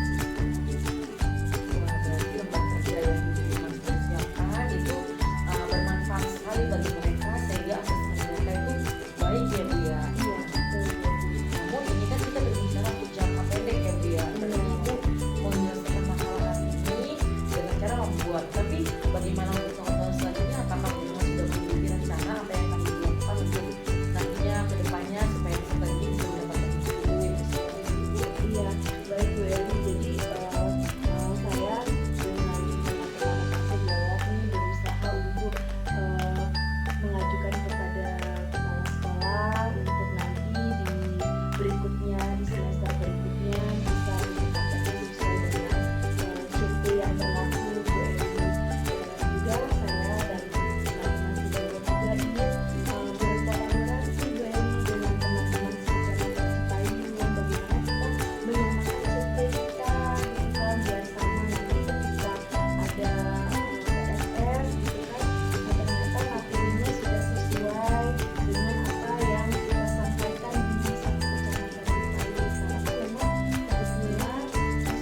Wah, berarti lembar kerja yang ibu sudah siapkan itu bermanfaat sekali bagi mereka sehingga asesmen mereka itu baik ya Bu ya. iya betul Bu. Namun ini kan kita berbicara untuk jangka pendek ya Bu ya. Berarti ibu menyelesaikan masalah hari ini dengan cara membuat. Tapi bagaimana untuk tahun-tahun selanjutnya? Apakah ibu sudah memiliki rencana apa yang akan ibu lakukan untuk nantinya ke depannya supaya peserta ini bisa mendapatkan buku yang sesuai dengan ibu? Iya, baik Bu Eli. Jadi saya dengan teman-teman sejawat ini berusaha untuk mengajukan kepada kepala sekolah untuk nanti di berikutnya, di semester berikutnya bisa ditetapkan sesuai dengan CP yang berlaku Bu Eli. Juga saya dan teman-teman sejawat juga ingin berkolaborasi Bu Eli dengan teman-teman sejawat Cipayung, bagaimana kita menyamakan CP kita gitu kan, biar sama nanti ketika ada PSR gitu kan, ternyata materinya sudah sesuai dengan apa yang kita sampaikan di satu kecamatan Cipayung. Karena kan memang kebetulan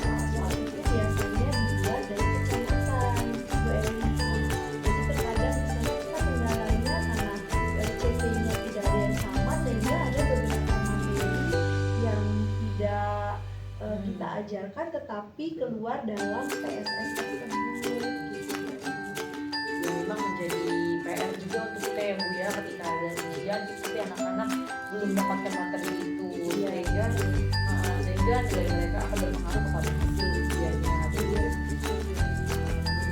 soal-soal itu biasanya dibuat dari kecamatan Bu Eli. Jadi terkadang di sana kita kendalanya karena CP-nya tidak ada yang sama, sehingga ada beberapa materi yang tidak kita ajarkan tetapi keluar dalam PSS tersebut gitu. Ya memang menjadi PR juga untuk kita ya Bu ya, ketika ada ujian tapi anak-anak belum mendapatkan materi itu sehingga nilai mereka akan berpengaruh kepada hasil ujiannya Bu ya.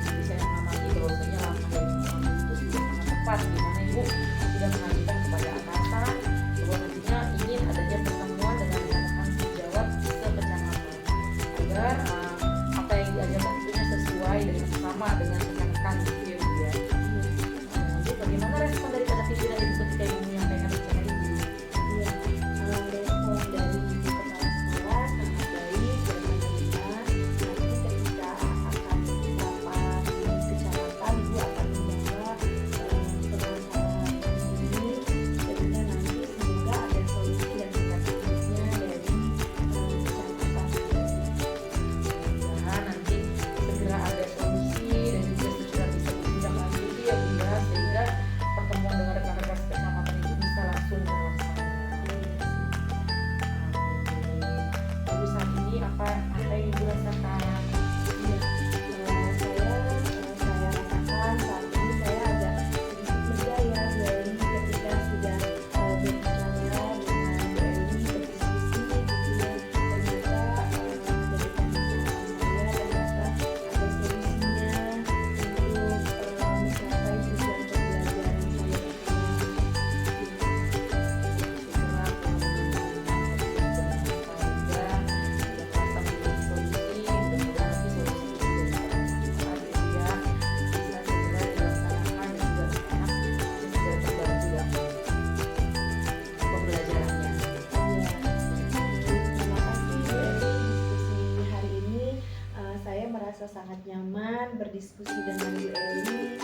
Jadi saya mengamati bahwasanya langkah yang ibu ambil itu sudah sangat tepat, di mana ibu sudah mengajukan kepada atasan bahwa nantinya ingin adanya pertemuan dengan rekan-rekan sejawat sekecamatan agar apa yang diajarkan tentunya sesuai dengan sama dengan rekan-rekan gitu ya Bu ya. Lalu bagaimana respon daripada pimpinan ibu ketika ibu menyampaikan rencana ibu? Iya, respon dari ibu kepala sekolah sangat baik dan menerima. Nanti ketika akan rapat di kecamatan, ibu akan membawa permasalahan ini, sehingga nanti semoga ada solusi dan tindak lanjutnya dari kecamatan. Mudah-mudahan nanti segera ada solusi dan juga merasa sangat nyaman berdiskusi dengan Bu Eli.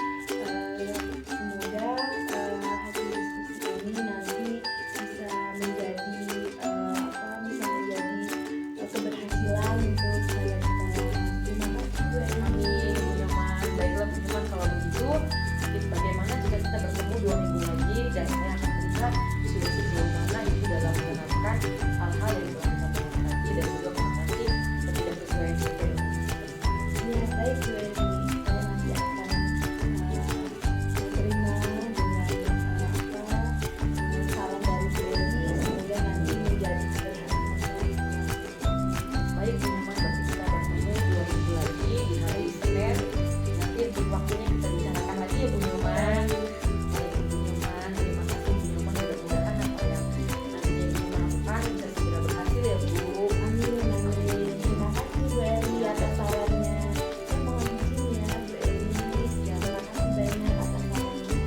Semoga hasil diskusi ini nanti bisa menjadi keberhasilan untuk saya kita. Terima kasih Bu Eli. Amin, Bu Nyoman. Baiklah Bu Nyoman, kalau begitu bagaimana jika kita bertemu 2 minggu lagi dan saya akan melihat solusi sejauh mana Ibu dalam menerapkan hal-hal yang telah kita bahas tadi dan juga mengatasi ketidaksesuaian CP. Ya, baik Bu Eli. Saya nanti akan menerima dengan saran dari Bu Eli. Semoga nanti menjadi keberhasilan. Baik Bu Nyoman, berarti kita bertemu 2 minggu lagi di hari Senin. Nanti di waktunya kita bicarakan lagi ya Bu Nyoman. Baik Bu Nyoman, terima kasih Bu Nyoman. Mudah-mudahan apa yang nantinya Ibu lakukan bisa segera berhasil ya Bu. Amin, amin. Terima kasih Bu Eli atas sarannya. Saya mohon izin ya Bu Eli. Ya, terima kasih banyak atas sarannya.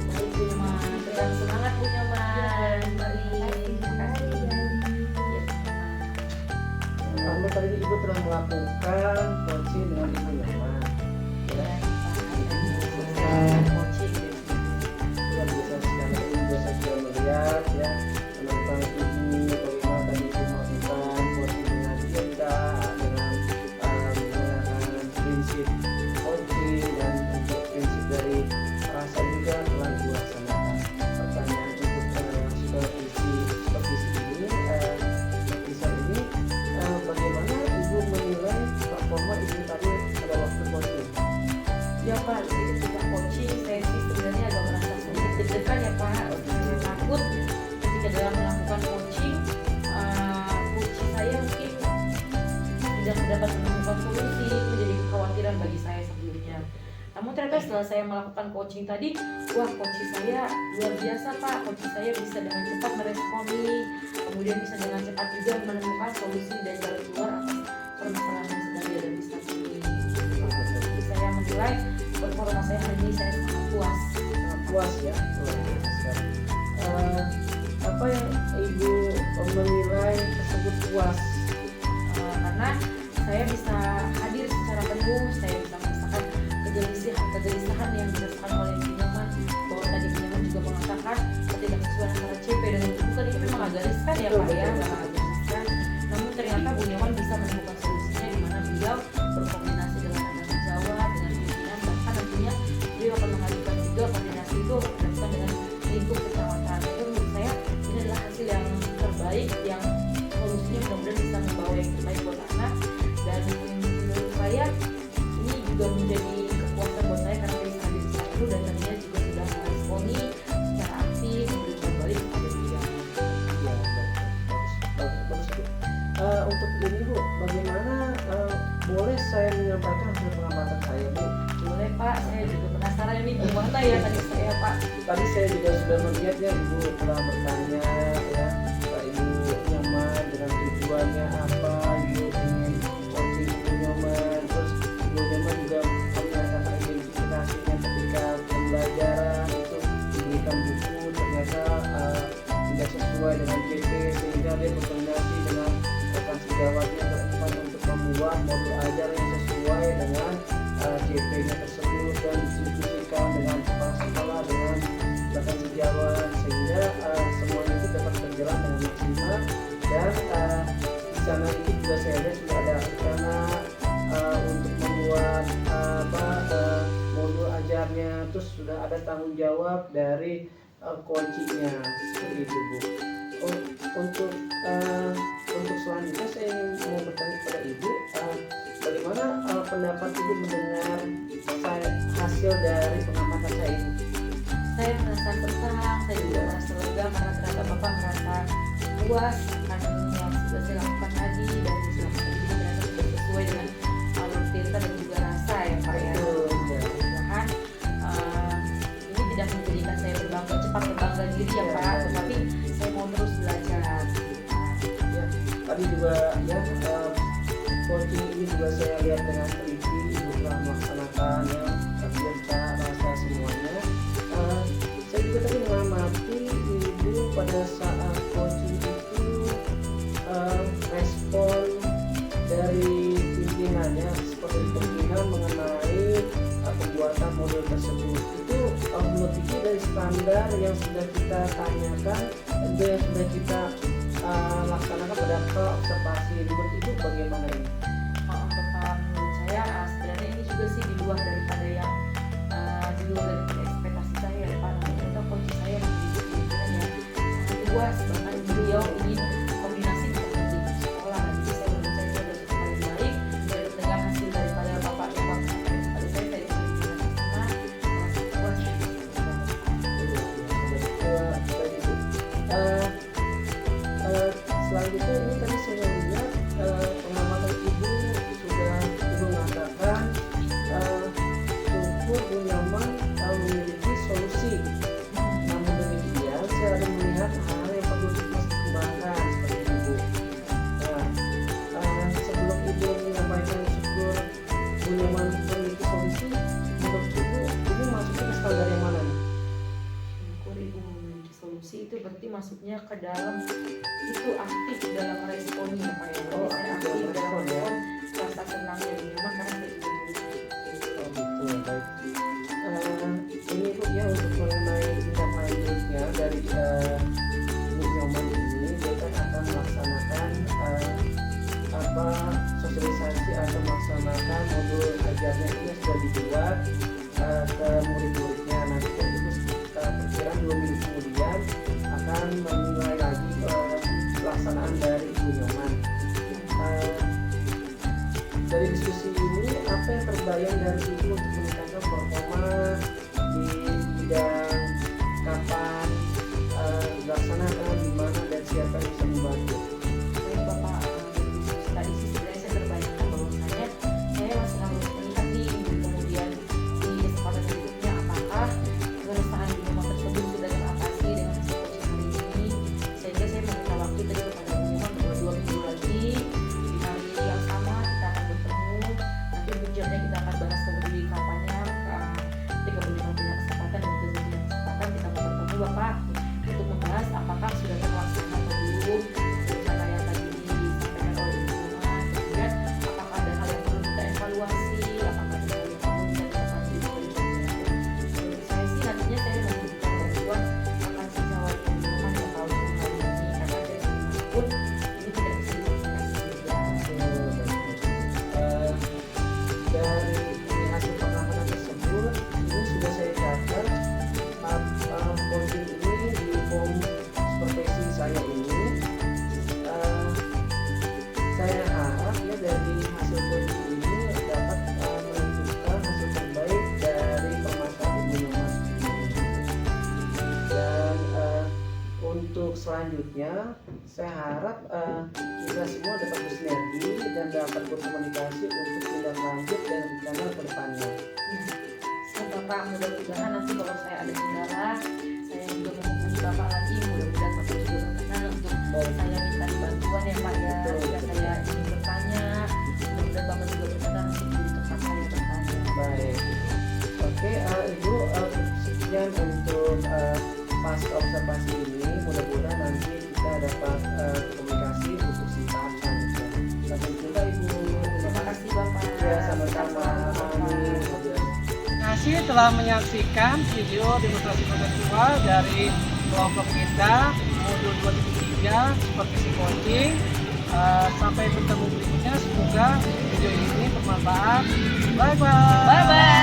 Baik Bu Nyoman, tetap semangat Bu Nyoman. Mari, terima kasih. Bu Eli. Iya Bu Nyoman. Alhamdulillah tadi Ibu telah melakukan coaching dengan Ibu Nyoman. Ya, luar biasa sekali. Ibu saya sudah melihat ya tentang Ibu bagaimana tadi Ibu melakukan coaching dengan kita dengan menggunakan prinsip coaching dan untuk prinsip dari rasa juga telah Ibu laksanakan. Pertanyaan untuk supervisi ini bagaimana Ibu menilai performa Ibu tadi pada waktu coaching? Ya Pak, jadi ketika coaching saya sih sebenarnya agak merasa sedikit deg-degan ya Pak. Saya takut ketika dalam melakukan coaching, coach saya mungkin tidak dapat menemukan solusi. Itu menjadi kekhawatiran bagi saya sebelumnya. Namun ternyata setelah saya melakukan coaching tadi, wah coach saya luar biasa Pak. Coach saya bisa dengan cepat meresponi, kemudian bisa dengan cepat juga menemukan solusi dan jalan keluar atas permasalahan yang sedang dihadapi saat ini. Jadi saya menilai performa saya hari ini saya sangat puas. Sangat puas ya. Apa yang Ibu menilai tersebut puas? Karena saya bisa hadir secara penuh, saya bisa merasakan kegelisahan yang dirasakan oleh Bu Nyoman, bahwa tadi Bu Nyoman juga mengatakan ketidaksesuaian antara CP dengan Ibu kan itu memang agak riskan ya Pak ya, memang agak riskan. Namun ternyata Bu Nyoman bisa menemukan solusinya di mana beliau berkoordinasi dengan tanggung jawab, dengan pimpinan, bahkan tentunya beliau akan mengajukan juga koordinasi itu dilakukan dengan lingkup kecamatan. Itu menurut saya ini adalah hasil yang terbaik yang solusinya mudah-mudahan bisa membawa yang terbaik buat anak, dan menurut saya ini juga menjadi kepuasan buat saya karena bisa hadir di situ dan tentunya juga sudah meresponi secara aktif memberikan balik kepada beliau. Ya, bagus Ibu. Untuk ini Bu, bagaimana boleh saya menyampaikan hasil pengamatan saya Bu? Boleh Pak, saya juga penasaran ini gimana ya tadi saya Pak. Tadi saya juga sudah melihatnya Ibu telah bertanya ya Pak Ibu Nyoman dengan tujuannya apa, Ibu ingin coaching Ibu Nyoman, terus Ibu Nyoman juga menyatakan identifikasinya ketika pembelajaran itu diberikan buku ternyata tidak sesuai dengan JP sehingga dia berkoordinasi dengan rekan sejawatnya berempat untuk membuat modul ajar yang sesuai dengan JP-nya tersebut dan didiskusikan dengan kepala sekolah dengan rekan sejawat sehingga semuanya itu dapat berjalan dengan maksimal. Dan di sana itu juga saya lihat sudah ada rencana untuk membuat modul ajarnya, terus sudah ada tanggung jawab dari coachingnya seperti itu Bu. Untuk selanjutnya saya ingin mau bertanya kepada Ibu, bagaimana pendapat Ibu mendengar hasil dari pengamatan saya ini? Saya merasa senang, saya juga merasa lega karena ternyata Bapak merasa puas akan yang sudah saya lakukan tadi dan dilakukan juga ternyata sudah sesuai dengan alur cerita dan juga rasa ya Pak ya. Mudah-mudahan ini tidak menjadikan saya cepat berbangga diri ya Pak, tetapi saya mau terus belajar. Ya, tadi juga ya coaching ini juga saya lihat dengan teliti Ibu telah melaksanakan ya kerja rasa semuanya. Saya juga tadi mengamati Ibu pada saat coaching itu respon dari pimpinannya seperti pimpinan modul tersebut. Itu menurut Vicky dari standar yang sudah kita tanyakan dan yang sudah kita laksanakan pada observasi menurut itu bagaimana ini? Untuk menurut saya sebenarnya ini juga sih di luar daripada yang di luar daripada ekspektasi saya ya Pak. Ternyata coach saya memiliki pemikiran yang sangat luas, bahkan beliau ingin kombinasi dengan di sekolah. Jadi saya menurut saya itu adalah satu hal yang baik dan mendengar hasil daripada bapak yang bangsa kepada saya dari sana merasa puas. Selanjutnya ini tadi saya lihat pengamatan ibu sudah mengatakan struktur Bu Nyoman memiliki solusi. Namun demikian saya ada melihat hal yang perlu dikembangkan seperti itu. Sebelum ibu menyampaikan struktur Bu Nyoman memiliki solusi, menurut ibu masuknya ke standar yang mana nih? Syukur ibu memiliki solusi itu berarti masuknya ke dalam itu aktif dalam responnya Pak ya. Oh, Saya aktif aktif dalam dalam respon, ya. respon rasa senangnya di rumah karena saya juga tulis. Oh gitu, baik. Ini Bu ya untuk mengenai tindak lanjutnya dari Bu Nyoman ini, dia kan akan melaksanakan sosialisasi atau melaksanakan modul ajarnya ini sudah dibuat ke murid-muridnya. Nanti kan itu perkiraan 2 minggu kemudian akan menilai lagi pelaksanaan dari Bu Nyoman. Dari diskusi ini apa yang terbayang dari ibu untuk meningkatkan performa di bidang kapan dilaksanakan, di mana dan siapa yang bisa membantu? Baik Bapak, dari diskusi tadi sih sebenarnya saya terbayangkan bahwasanya saya masih harus melihat nih kemudian di kesempatan berikutnya apakah keresahan di rumah tersebut sudah teratasi dengan hasil coaching hari ini, sehingga saya meminta waktu tadi kepada Bu Nyoman bahwa 2 minggu lagi di hari yang sama kita akan bertemu, nanti puncaknya kita akan bahas kembali kapannya ketika Bu Nyoman punya kesempatan dan juga punya kesempatan kita mau bertemu Bapak untuk membahas apakah sudah terlaksana atau belum rencana yang tadi disampaikan oleh Bu Nyoman, kemudian apakah ada hal yang perlu kita evaluasi, apakah ada hal yang perlu kita lanjut dari pembelajaran. Menurut saya sih nantinya saya memberikan bantuan akan sejauh yang Bu Nyoman yang tahu hal ini karena dari pun ini tidak bisa diselesaikan sendiri. Dari hasil pengamatan tersebut, ini sudah saya catat coaching ini di form supervisi saya ini. Saya harap ya dari hasil coaching ini dapat menentukan hasil terbaik dari permasalahan Bu Nyoman ini. Dan untuk selanjutnya saya harap kita semua dapat bersinergi dan dapat berkomunikasi untuk tindak lanjut dan rencana ke depannya. Bapak, mudah-mudahan nanti kalau saya ada kendala saya juga menghubungi Bapak lagi, mudah-mudahan Bapak juga berkenan untuk saya minta bantuan ya Pak ya, Betul, jika betul. saya ingin bertanya, mudah-mudahan Bapak juga berkenan untuk di tempat saya bertanya. Baik. Oke, Ibu, sekian untuk pas observasi ini. Mudah-mudahan nanti kita dapat komunikasi untuk si tahap selanjutnya. Sampai jumpa Ibu. Terima kasih Bapak. Ya, sama-sama. Amin. Terima kasih telah menyaksikan video demonstrasi konseptual dari kelompok kita modul 2.3 supervisi coaching. Sampai bertemu berikutnya, semoga video ini bermanfaat. Bye bye. Bye bye.